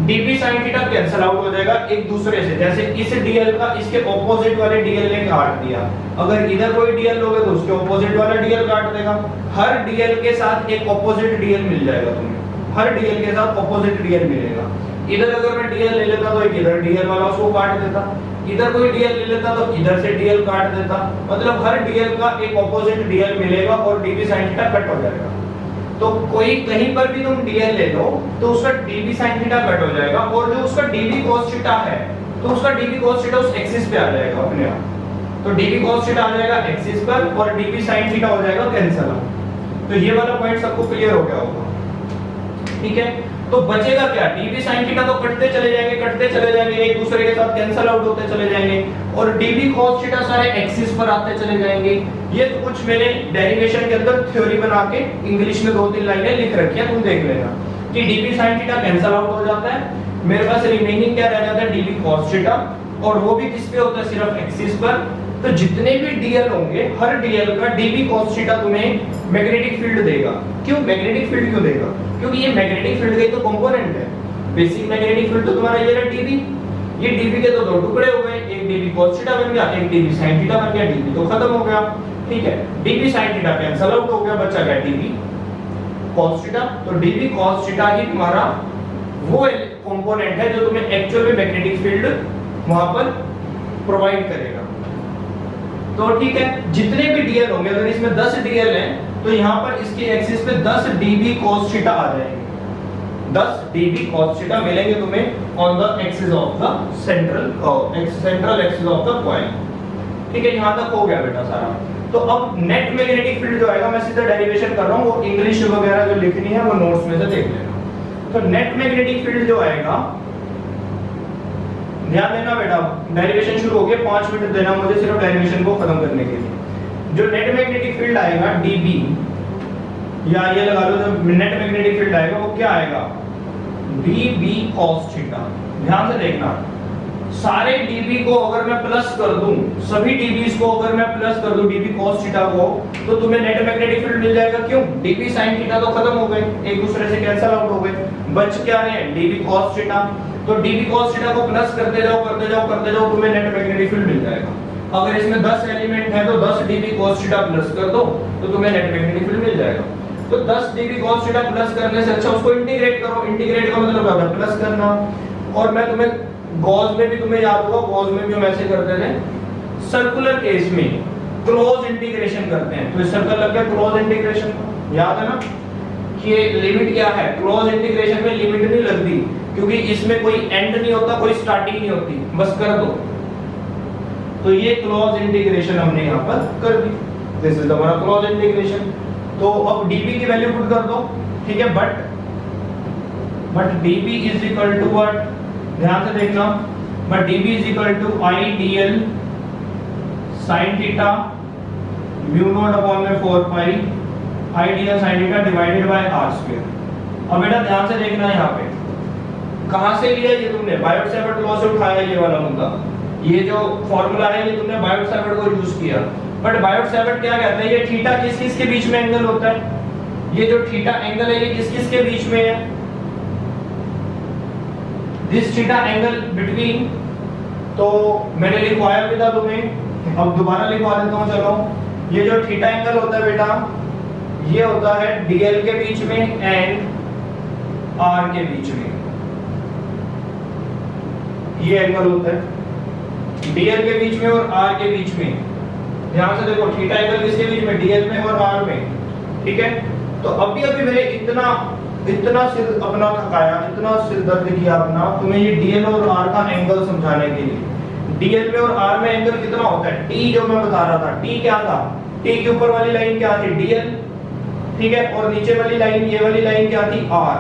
A: dB sine theta cancel out हो जाएगा एक दूसरे से। जैसे इस डीएल का इसके ऑपोजिट वाले डीएल ने काट दिया, अगर इधर कोई डीएल लोगे तो उसके ऑपोजिट वाला डीएल काट देगा। हर डीएल के साथ एक ऑपोजिट डीएल मिल जाएगा तुम्हें, हर डीएल के साथ ऑपोजिट डीएल मिलेगा। इधर अगर मैं डीएल ले लेता तो एक इधर डीएल वाला उसको काट देता, इधर कोई डीएल ले लेता तो इधर से डीएल काट देता, मतलब हर डीएल का एक ऑपोजिट डीएल मिलेगा और डीबी साइन थीटा कट हो जाएगा। तो कोई कहीं पर भी तुम डीएल ले लो तो उसका डीबी साइन थीटा कट हो जाएगा, और जो उसका डीबी cos थीटा है तो उसका डीबी cos थीटा उस एक्सिस पे आ जाएगा अपने आप, तो डीबी cos थीटा आ जाएगा एक्सिस पर और डीबी साइन थीटा हो जाएगा कैंसिल आउट। तो ये वाला पॉइंट सबको क्लियर हो गया होगा, ठीक है। तो बचेगा क्या, डीबी साइन थीटा तो कटते चले जाएंगे, एक दूसरे के साथ कैंसिल आउट होते चले जाएंगे, और डीबी cos थीटा सारे एक्सिस पर आते चले जाएंगे। ये तो कुछ मैंने डेरिवेशन के अंदर थ्योरी बना के इंग्लिश में 2-3 लाइनें लिख रखी है, तुम देख लेना कि dB sine theta cancel out हो जाता है, मेरे पास रिमेनिंग क्या रह जाता है, डीबी cos थीटा, और वो भी किस पे होता है, सिर्फ एक्सिस पर। तो जितने भी डीएल होंगे हर डीएल का डीबी cos थीटा तुम्हें मैग्नेटिक फील्ड देगा। क्यों मैग्नेटिक फील्ड क्यों देगा, क्योंकि ये मैग्नेटिक फील्ड का तो कंपोनेंट है। बेसिक मैग्नेटिक फील्ड तो तुम्हारा ये है डीबी, ये डीबी के तो दो टुकड़े हो गए, एक डीबी cos थीटा बन गया, एक डीबी sin थीटा बन गया, डीबी तो खत्म हो गया, ठीक है। DB sin theta cancel out हो गया, बचा गया डीबी cos थीटा। तो डीबी cos थीटा ही तुम्हारा वो कंपोनेंट है जो तुम्हें एक्चुअल में मैग्नेटिक फील्ड वहां पर प्रोवाइड करेगा। तो ठीक है, जितने भी डीएल होंगे, अगर इसमें 10 डीएल हैं तो यहाँ पर इसकी एक्सिस पे 10 डीबी cos थीटा आ जाएंगे, 10 डीबी cos थीटा मिलेंगे तुम्हें on the axis of the central axis of the point, ठीक है। यहाँ तक हो गया बेटा सारा। तो अब नेट मैग्नेटिक फील्ड जो आएगा, मैं सीधा डेरिवेशन कर रहा हूँ, वो इंग्लिश वगैरह जो लिखनी है वो नोट्स में से देख लेना। तो नेट मैग्नेटिक फील्ड जो आएगा, ध्यान देना बेटा, डेरिवेशन शुरू हो गया, 5 मिनट देना मुझे सिर्फ डेरिवेशन को खत्म करने के लिए। जो नेट मैग्नेटिक फील्ड आएगा डीबी, या ये लगा लो जो नेट मैग्नेटिक फील्ड आएगा वो क्या आएगा, डीबी cos थीटा। ध्यान से देखना, सारे डीबी को अगर मैं प्लस कर दूं, सभी डीबीज को अगर मैं प्लस कर दूं डीबी cos थीटा को, तो तुम्हें नेट मैग्नेटिक फील्ड मिल जाएगा। क्यों, डीबी sin थीटा तो खत्म हो गए, एक दूसरे से कैंसिल आउट हो गए, बच क्या रहे डीबी cos थीटा। तो डीबी cos थीटा को प्लस करते जाओ, तुम्हें नेट मैग्नेटिक फील्ड मिल जाएगा। अगर इसमें 10 एलिमेंट है तो 10 डीबी cos थीटा प्लस कर दो तो तुम्हें नेट मैग्नेटिक फील्ड मिल जाएगा। तो 10 डीबी cos थीटा प्लस करने से अच्छा उसको इंटीग्रेट करो, इंटीग्रेट का मतलब क्या होता है, प्लस करना। और मैं तुम्हें गॉस में भी तुम्हें याद होगा, गॉस में भी हम ऐसे करते थे, सर्कुलर केस में क्लोज इंटीग्रेशन करते हैं, तो सर्कल लग गया क्लोज इंटीग्रेशन, याद है ना कि लिमिट क्या है, क्लोज इंटीग्रेशन में लिमिट नहीं लगती, क्योंकि इसमें कोई एंड नहीं होता, कोई स्टार्टिंग नहीं होती, बस कर दो। तो ये क्लोज इंटीग्रेशन हमने यहाँ पर कर दी, दिस इज हमारा क्लोज इंटीग्रेशन। तो अब dB की वैल्यू पुट कर दो, ठीक है, but dB is equal to what, ध्यान से देखना, but dB is equal to I dl sin theta mu naught upon में 4 pi I dl sin theta divided by r square. अब बेटा ध्यान से देखना, यहाँ पे कहां से लिया ये तुमने, बायोट-सैवर्ट लॉ से उठाया ये वाला मुद्दा, ये जो फार्मूला है ये तुमने बायोट-सैवर्ट को यूज किया। बट बायोट-सैवर्ट क्या कहता है, ये थीटा किस किस के बीच में एंगल होता है, ये जो थीटा एंगल है ये किस किस के बीच में है, दिस थीटा एंगल बिटवीन, तो मैंने लिखवाया भी था तुम्हें, अब दोबारा लिखवा देता हूं, चलो। ये जो थीटा एंगल होता है बेटा, ये होता है dl के बीच में एंड r के बीच में, ये एंगल होता है dl के बीच में और r के बीच में। ध्यान से देखो, थीटा एंगल किसके बीच में, dl में और r में, ठीक है। तो अभी मैंने इतना सिर अपना थकाया, इतना सिर दर्द किया अपना, तुम्हें ये dl और r का एंगल समझाने के लिए। dl में और r में एंगल कितना होता है, t जो मैं बता रहा था, t क्या था, t के ऊपर वाली लाइन क्या थी, dl, ठीक है, और नीचे वाली लाइन, ये वाली लाइन क्या थी, r।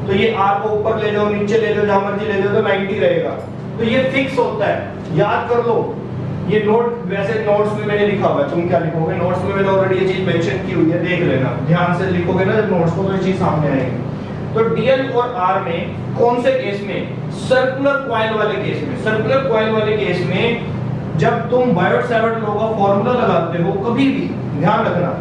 A: तो ये r को ऊपर ले जाओ, नीचे ले जाओ, जहां मर्जी ले जाओ, तो 90 रहेगा। तो ये फिक्स होता है, याद कर लो। ये नोट, वैसे नोट्स में मैंने लिखा हुआ है, तुम क्या लिखोगे, नोट्स में मैंने ऑलरेडी ये चीज मेंशन की हुई है, देख लेना, ध्यान से लिखोगे ना जब नोट्स को, तो ये चीज सामने आएगी। तो dl और r में कौन से केस में, सर्कुलर कॉइल वाले केस में, सर्कुलर कॉइल वाले केस में जब तुम बायोट-सैवर्ट लॉ का फार्मूला लगाते हो, कभी भी ध्यान रखना,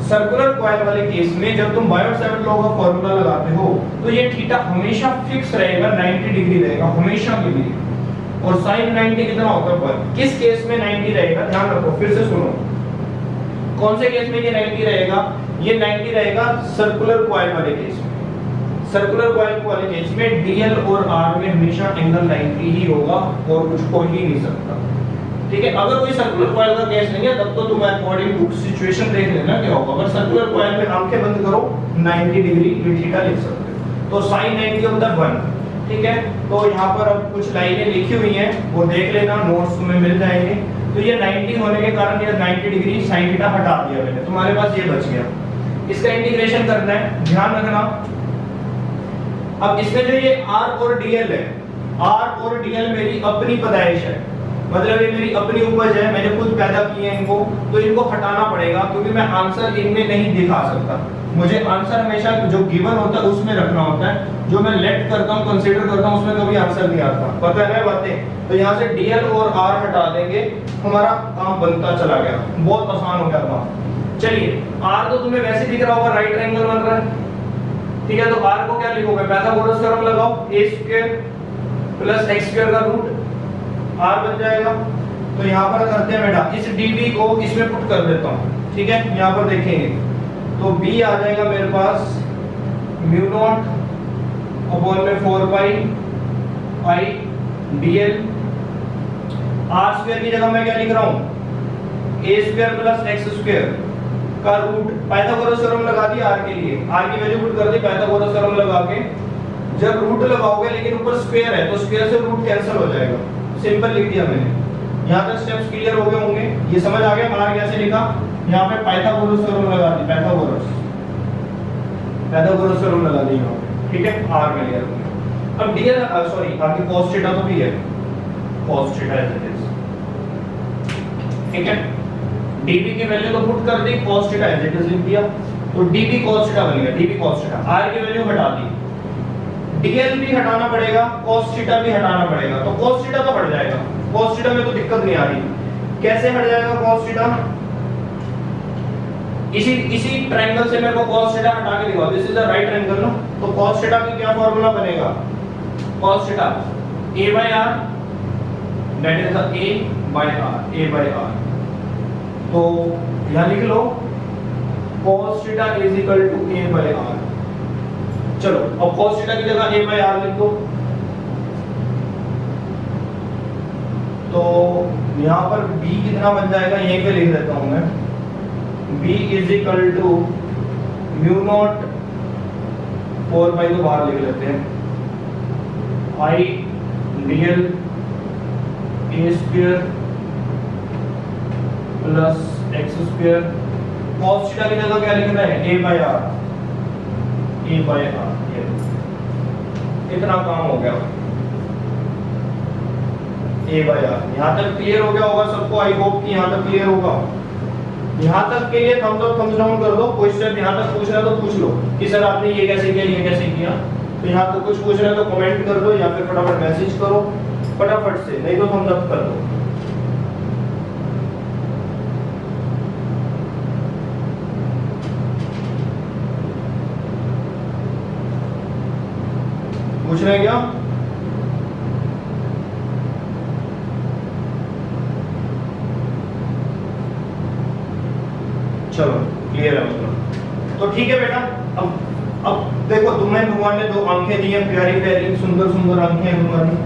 A: सर्कुलर कॉइल वाले केस में जब तुम बायोट-सैवर्ट लॉ का फार्मूला लगाते हो, तो ये थीटा हमेशा फिक्स रहेगा, 90 डिग्री रहेगा हमेशा के लिए। और sin 90 कितना होता है, किस केस में 90 रहेगा, ध्यान रखो, फिर से सुनो, कौन से केस में ये 90 रहेगा, ये 90 रहेगा सर्कुलर कॉइल वाले केस में। सर्कुलर कॉइल वाले केस में dl और r में हमेशा एंगल 90 ही होगा और कुछ हो ही नहीं सकता, ठीक है। अगर कोई सर्कुलर कॉइल का केस नहीं है, तब तो तुम अकॉर्डिंग टू सिचुएशन देख लेना क्या होगा। अगर सर्कुलर कॉइल में आंखें बंद करो, 90 डिग्री थीटा लिख सकते हो। तो sin 90 होता है 1, ठीक है। तो यहाँ पर अब कुछ लाइनें लिखी हुई हैं, वो देख लेना, नोट्स तुम्हें मिल जाएंगे। तो ये 90 होने के कारण ये 90 डिग्री sin थीटा हटा दिया मैंने, तुम्हारे पास ये बच गया। इसका इंटीग्रेशन करना है, ध्यान रखना। अब इसमें जो ये r और dl है, r और dl मेरी अपनी पैदाइश है, मतलब ये मेरी अपनी उपज है, मैंने खुद पैदा की है इनको, तो इनको हटाना पड़ेगा, क्योंकि मैं आंसर इनमें नहीं दिखा सकता। मुझे आंसर हमेशा जो गिवन होता है उसमें रखना होता है, जो मैं लेट करता हूँ, कंसीडर करता हूँ, उसमें कभी आंसर नहीं आता, पता है ना बातें। तो यहाँ से dl और r हटा देंगे, हमारा काम बनता चला गया, बहुत आसान हो गया काम। चलिए, r तो तुम्हें वैसे दिख रहा होगा, राइट ट्रायंगल बन रहा है, ठीक है। तो r को क्या लिखोगे, पाइथागोरस थ्योरम लगाओ, a² + x² का रूट r बन जाएगा। तो यहाँ पर करते हैं बेटा, इस dv को इसमें पुट कर देता हूँ, ठीक है। यहाँ पर देखेंगे तो b आ जाएगा मेरे पास म्यू नॉट अपॉन में 4 पाई I dl, r² की जगह मैं क्या लिख रहा हूँ, a² + x² का रूट, पाइथागोरस थ्योरम लगा दिया r के लिए, r की वैल्यू पुट कर दी, पाइथागोरस थ्योरम लगा के जब रूट लगाओगे, लेकिन ऊपर स्क्वायर है तो स्क्वायर से रूट कैंसिल हो जाएगा, सिंपल लिख दिया मैंने। यहाँ तक स्टेप्स क्लियर हो गए होंगे, ये समझ आ गया r कैसे लिखा। यहाँ पे पाइथागोरस थ्योरम लगा दी, पाइथागोरस थ्योरम लगा दी यहाँ पे, ठीक है, r में लिया तुमने। अब dl, सॉरी, आगे cos थीटा तो भी है, cos theta as it is, ठीक है। dv की वैल्यू तो पुट कर दी, cos theta as it is लिख दिया, तो dv cos थीटा बन गया, dv cos थीटा। r की वैल्यू हटा दी, dl भी हटाना पड़ेगा, cos थीटा भी हटाना पड़ेगा, तो cos थीटा तो हट जाएगा, cos थीटा में तो दिक्कत नहीं आ रही। कैसे हट जाएगा cos थीटा, इसी ट्रायंगल से मेरे को cos थीटा हटा के दिखाओ, this is a right triangle ना, तो cos थीटा की क्या फार्मूला बनेगा, cos theta a/r, that is the a/r। तो यहां लिख लो cos theta is equal to a/r। चलो, अब cos थीटा की जगह a/r लिख दो, तो यहाँ पर b कितना बन जाएगा, यहीं पे लिख देता हूं मैं, b is equal to mu naught 4 pi, तो बाहर लिख लेते हैं, I dl a square plus x square, cos theta की जगह क्या लिखना है, a बाय आर, ये इतना काम हो गया, a बाय आर। यहाँ तक क्लियर हो गया होगा सबको, आई होप कि यहाँ तक क्लियर होगा। यहाँ तक के लिए थम्स अप थम्स डाउन कर दो, कोई स्टेप यहाँ तक पूछ रहा है तो पूछ लो कि सर आपने ये कैसे किया, ये कैसे किया। तो यहाँ तो कुछ पूछ रहे हैं तो कमेंट कर दो या फिर फटाफट मैसेज करो फटाफट से, नहीं तो थम्स अप कर दो। पूछ रहे हैं क्या? चलो क्लियर है मतलब। तो ठीक है बेटा, अब देखो तुम्हें भगवान ने दो आंखें दी हैं, प्यारी प्यारी सुंदर सुंदर आंखें हमारी।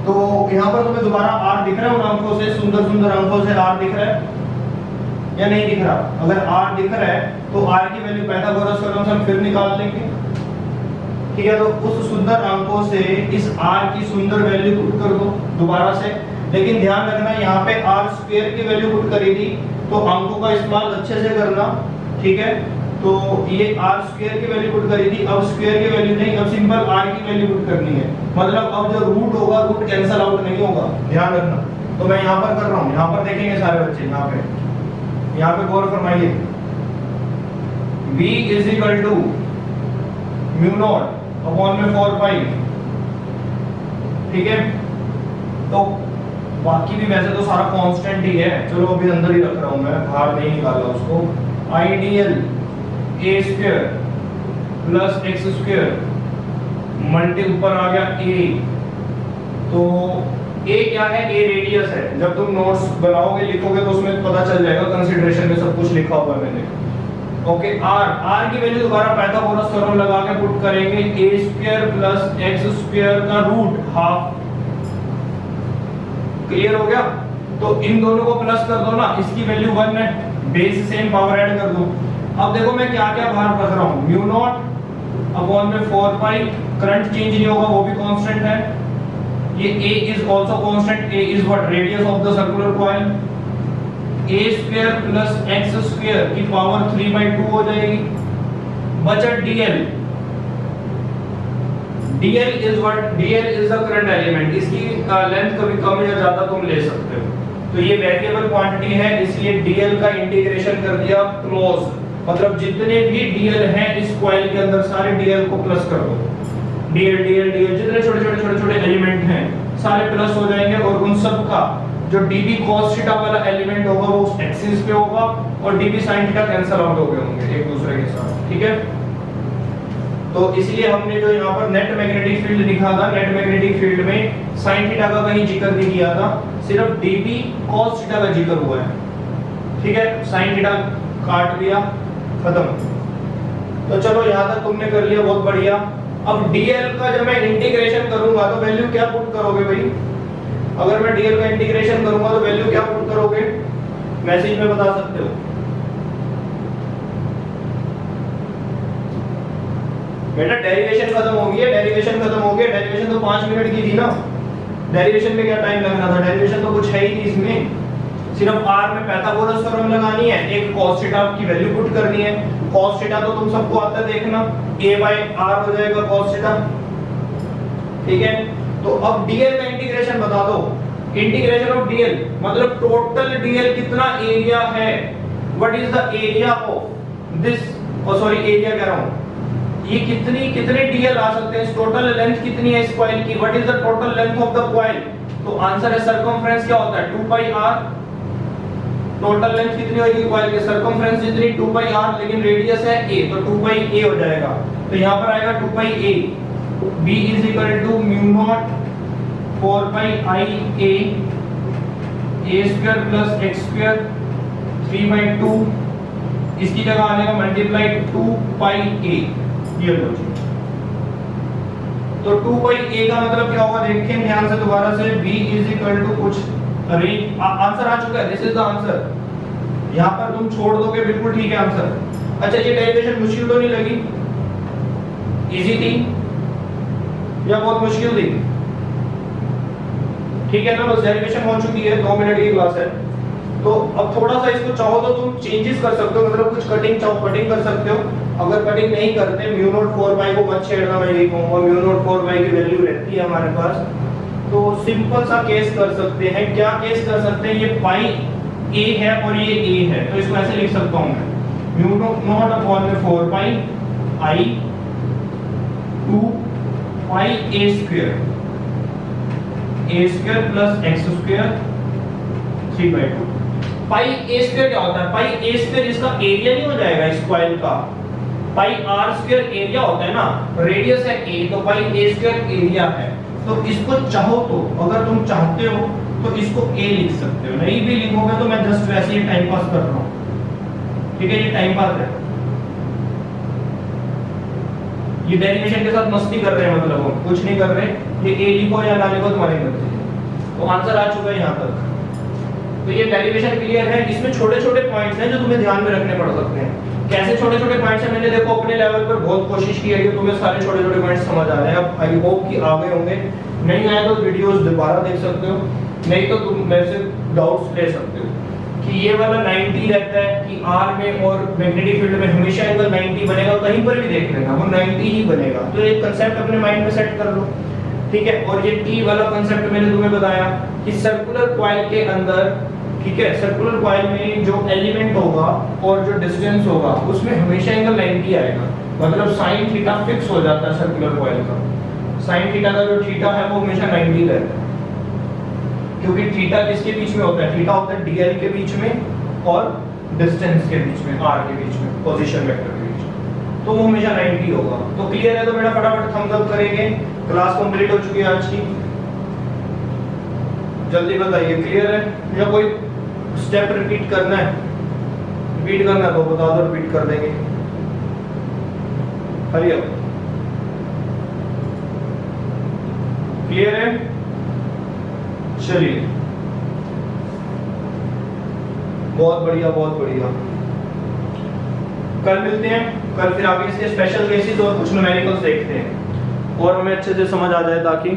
A: तो यहाँ पर तुम्हें दोबारा आर दिख रहा है, उन आंखों से, सुंदर सुंदर आंखों से आर दिख रहा है या नहीं दिख रहा? अगर आर दिख रहा है तो आर की वैल्यू पाइथागोरस थ्योरम से हम फिर निकाल लेंगे, ठीक है। तो उस सुंदर आंखों से इस आर की सुंदर वैल्यू पुट कर दो दोबारा से, लेकिन ध्यान रखना यहाँ पे आर स्क्वायर की वैल्यू पुट करी थी तो अंकों का इस्तेमाल अच्छे से करना, ठीक है। तो ये आर स्क्वायर की वैल्यू पुट करी थी, अब स्क्वायर की वैल्यू नहीं, अब सिंपल आर की वैल्यू पुट करनी है। मतलब अब जो रूट होगा रूट कैंसिल आउट नहीं होगा, ध्यान रखना। तो मैं यहाँ पर कर रहा हूँ, यहाँ पर देखेंगे सारे बच्चे, यहाँ पे गौर फरमाइए। v is equal to mu naught upon में 4 पाई, ठीक है। तो बाकी भी वैसे तो सारा कांस्टेंट ही है, चलो अभी अंदर ही रख रहा हूं मैं, बाहर नहीं निकाला उसको। I dl a square plus x square multi ऊपर आ गया ए, तो ए क्या है, ए रेडियस है। जब तुम नोट्स बनाओगे लिखोगे तो उसमें पता चल जाएगा, कंसीडरेशन में सब कुछ लिखा हुआ है मैंने। ओके, आर की वैल्यू दोबारा पाइथागोरस थ्योरम लगा के पुट करेंगे, ए स्क्वायर प्लस एक्स स्क्वायर का रूट हाफ। क्लियर हो गया? तो इन दोनों को प्लस कर दो ना, इसकी वैल्यू 1 है, बेस सेम पावर ऐड कर दो। अब देखो मैं क्या क्या बाहर रख रहा हूं, म्यू नॉट अपॉन में 4 पाई, करंट चेंज नहीं होगा वो भी कांस्टेंट है। ये a is also constant, a is what, radius of the circular coil. a square plus x square की पावर 3/2 हो जाएगी, बचा dl। dl is what, dl is the current element, इसकी लेंथ कभी कम या ज्यादा तुम ले सकते हो। तो ये वेरिएबल क्वांटिटी है, इसलिए dl का इंटीग्रेशन कर दिया क्लोज, मतलब जितने भी dl हैं इस कॉइल के अंदर सारे dl को प्लस कर दो। dl जितने छोटे छोटे एलिमेंट हैं सारे प्लस हो जाएंगे, और उन सब का जो db cos थीटा वाला एलिमेंट होगा वो उस एक्सिस पे होगा, और db sin theta cancel out हो गए होंगे एक दूसरे के साथ, ठीक है। तो इसलिए हमने जो यहाँ पर नेट मैग्नेटिक फील्ड लिखा था, नेट मैग्नेटिक फील्ड में sin थीटा का कहीं जिक्र नहीं किया था, सिर्फ db cos थीटा का जिक्र हुआ है, ठीक है। sin थीटा काट दिया, खत्म। तो चलो यहाँ तक तुमने कर लिया, बहुत बढ़िया। अब dl का जब मैं इंटीग्रेशन करूंगा तो वैल्यू क्या पुट करोगे भाई? अगर मैं dl का इंटीग्रेशन करूंगा तो वैल्यू क्या पुट करोगे? मैसेज में बता सकते हो। बेटा डेरिवेशन खत्म हो गई है, डेरिवेशन खत्म हो गया। डेरिवेशन तो 5 मिनट की थी ना, डेरिवेशन में क्या टाइम लगना था? डेरिवेशन तो कुछ है ही नहीं इसमें, सिर्फ r में पाइथागोरस थ्योरम लगानी है, एक cos थीटा की वैल्यू पुट करनी है। cos थीटा तो तुम सबको आता है, देखना a बाय r हो जाएगा cos थीटा, ठीक है। तो अब dl का इंटीग्रेशन बता दो। इंटीग्रेशन ऑफ dl मतलब टोटल dl कितना एरिया है, what is the area of this, और सॉरी एरिया कह रहा हूं, ये कितने dl आ सकते हैं, टोटल लेंथ कितनी है इस कॉइल की, what is the total length of the coil. तो आंसर है सर्कमफ्रेंस क्या होता है, 2 पाई r। टोटल लेंथ कितनी होगी कॉइल की, सर्कमफ्रेंस जितनी 2 पाई r, लेकिन रेडियस है a, तो 2 पाई a हो जाएगा। तो यहां पर आएगा 2 pi a, b is equal to mu naught 4 pi i a square plus x square 3/2, इसकी जगह आ जाएगा मल्टीप्लाई 2 पाई a, ये लो जी। तो 2 पाई a का मतलब क्या होगा, देखें ध्यान से दोबारा से, b इज इक्वल टू कुछ आंसर आ चुका है, दिस इज द आंसर। यहां पर तुम छोड़ दोगे बिल्कुल ठीक है आंसर। अच्छा ये डेरिवेशन मुश्किल तो नहीं लगी, इजी थी, या बहुत मुश्किल थी? ठीक है ना, बस डेरिवेशन हो चुकी है, 2 मिनट की क्लास है। तो अब थोड़ा सा इसको चाहो तो तुम चेंजेस कर सकते हो, मतलब कुछ कटिंग चाहो कटिंग कर सकते हो। अगर कटिंग नहीं करते, म्यू नॉट 4 पाई को मत छेड़ना, मैं यही कहूंगा। म्यू नॉट 4 पाई की वैल्यू रहती है हमारे पास, तो सिंपल सा केस कर सकते हैं। क्या केस कर सकते हैं? ये पाई a है और ये a है, तो इसको ऐसे लिख सकता हूं मैं, म्यू नॉट अपॉन में 4 pi i 2 pi a square plus x square 3/2। Pi a square क्या होता है? पाई a स्क्वायर इसका एरिया नहीं हो जाएगा इस कॉइल का। पाई r स्क्वायर एरिया होता है ना, रेडियस है a, तो पाई a स्क्वायर एरिया है। तो इसको चाहो तो, अगर तुम चाहते हो तो इसको a लिख सकते हो, नहीं भी लिखोगे तो मैं जस्ट वैसे ही टाइम पास कर रहा हूं। ठीक है, ये टाइम पास है, ये डेरिवेशन के साथ मस्ती कर रहे हैं, मतलब हम कुछ नहीं कर रहे। ये a लिखो या ना लिखो तुम्हारी मर्जी है। तो आंसर आ चुका है यहां तक। तो ये डेरिवेशन क्लियर है। इसमें छोटे छोटे पॉइंट्स हैं जो तुम्हें ध्यान में रखने पड़ सकते हैं। कैसे छोटे छोटे पॉइंट्स हैं? मैंने देखो अपने लेवल पर बहुत कोशिश की है कि तुम्हें सारे छोटे छोटे पॉइंट्स समझ आ जाए। अब आई होप कि आ गए होंगे, नहीं आए तो वीडियोस दोबारा देख सकते हो, नहीं तो तुम मेरे से डाउट्स ले सकते हो कि ये वाला 90 रहता है कि R में और मैग्नेटिक फील्ड में हमेशा एंगल 90 बनेगा, कहीं पर भी देख लेना वो 90 ही बनेगा। तो एक कांसेप्ट अपने माइंड में सेट कर लो, ठीक है। और ये T वाला कांसेप्ट मैंने तुम्हें बताया कि सर्कुलर कॉइल के अंदर, ठीक है, सर्कुलर कॉइल में जो एलिमेंट होगा और जो डिस्टेंस होगा उसमें हमेशा एंगल 90 आएगा, मतलब sin थीटा फिक्स हो जाता है सर्कुलर कॉइल का। sin थीटा का जो थीटा है वो हमेशा 90 रहता है, क्योंकि थीटा किसके बीच में होता है? थीटा होता है dl के बीच में और डिस्टेंस के बीच में, r के बीच में, पोजीशन वेक्टर के बीच में, तो वो हमेशा 90 होगा। तो क्लियर है? तो बेटा फटाफट थम्स अप करेंगे। क्लास कंप्लीट हो चुकी है आज की, जल्दी बताइए क्लियर है या कोई स्टेप रिपीट करना है? रिपीट करना है तो बता दो, रिपीट कर देंगे। हरी अप, क्लियर है? चलिए, बहुत बढ़िया बहुत बढ़िया। कल मिलते हैं, कल फिर आगे इसके स्पेशल केसेस और कुछ न्यूमेरिकल्स देखते हैं और हमें अच्छे से समझ आ जाए, ताकि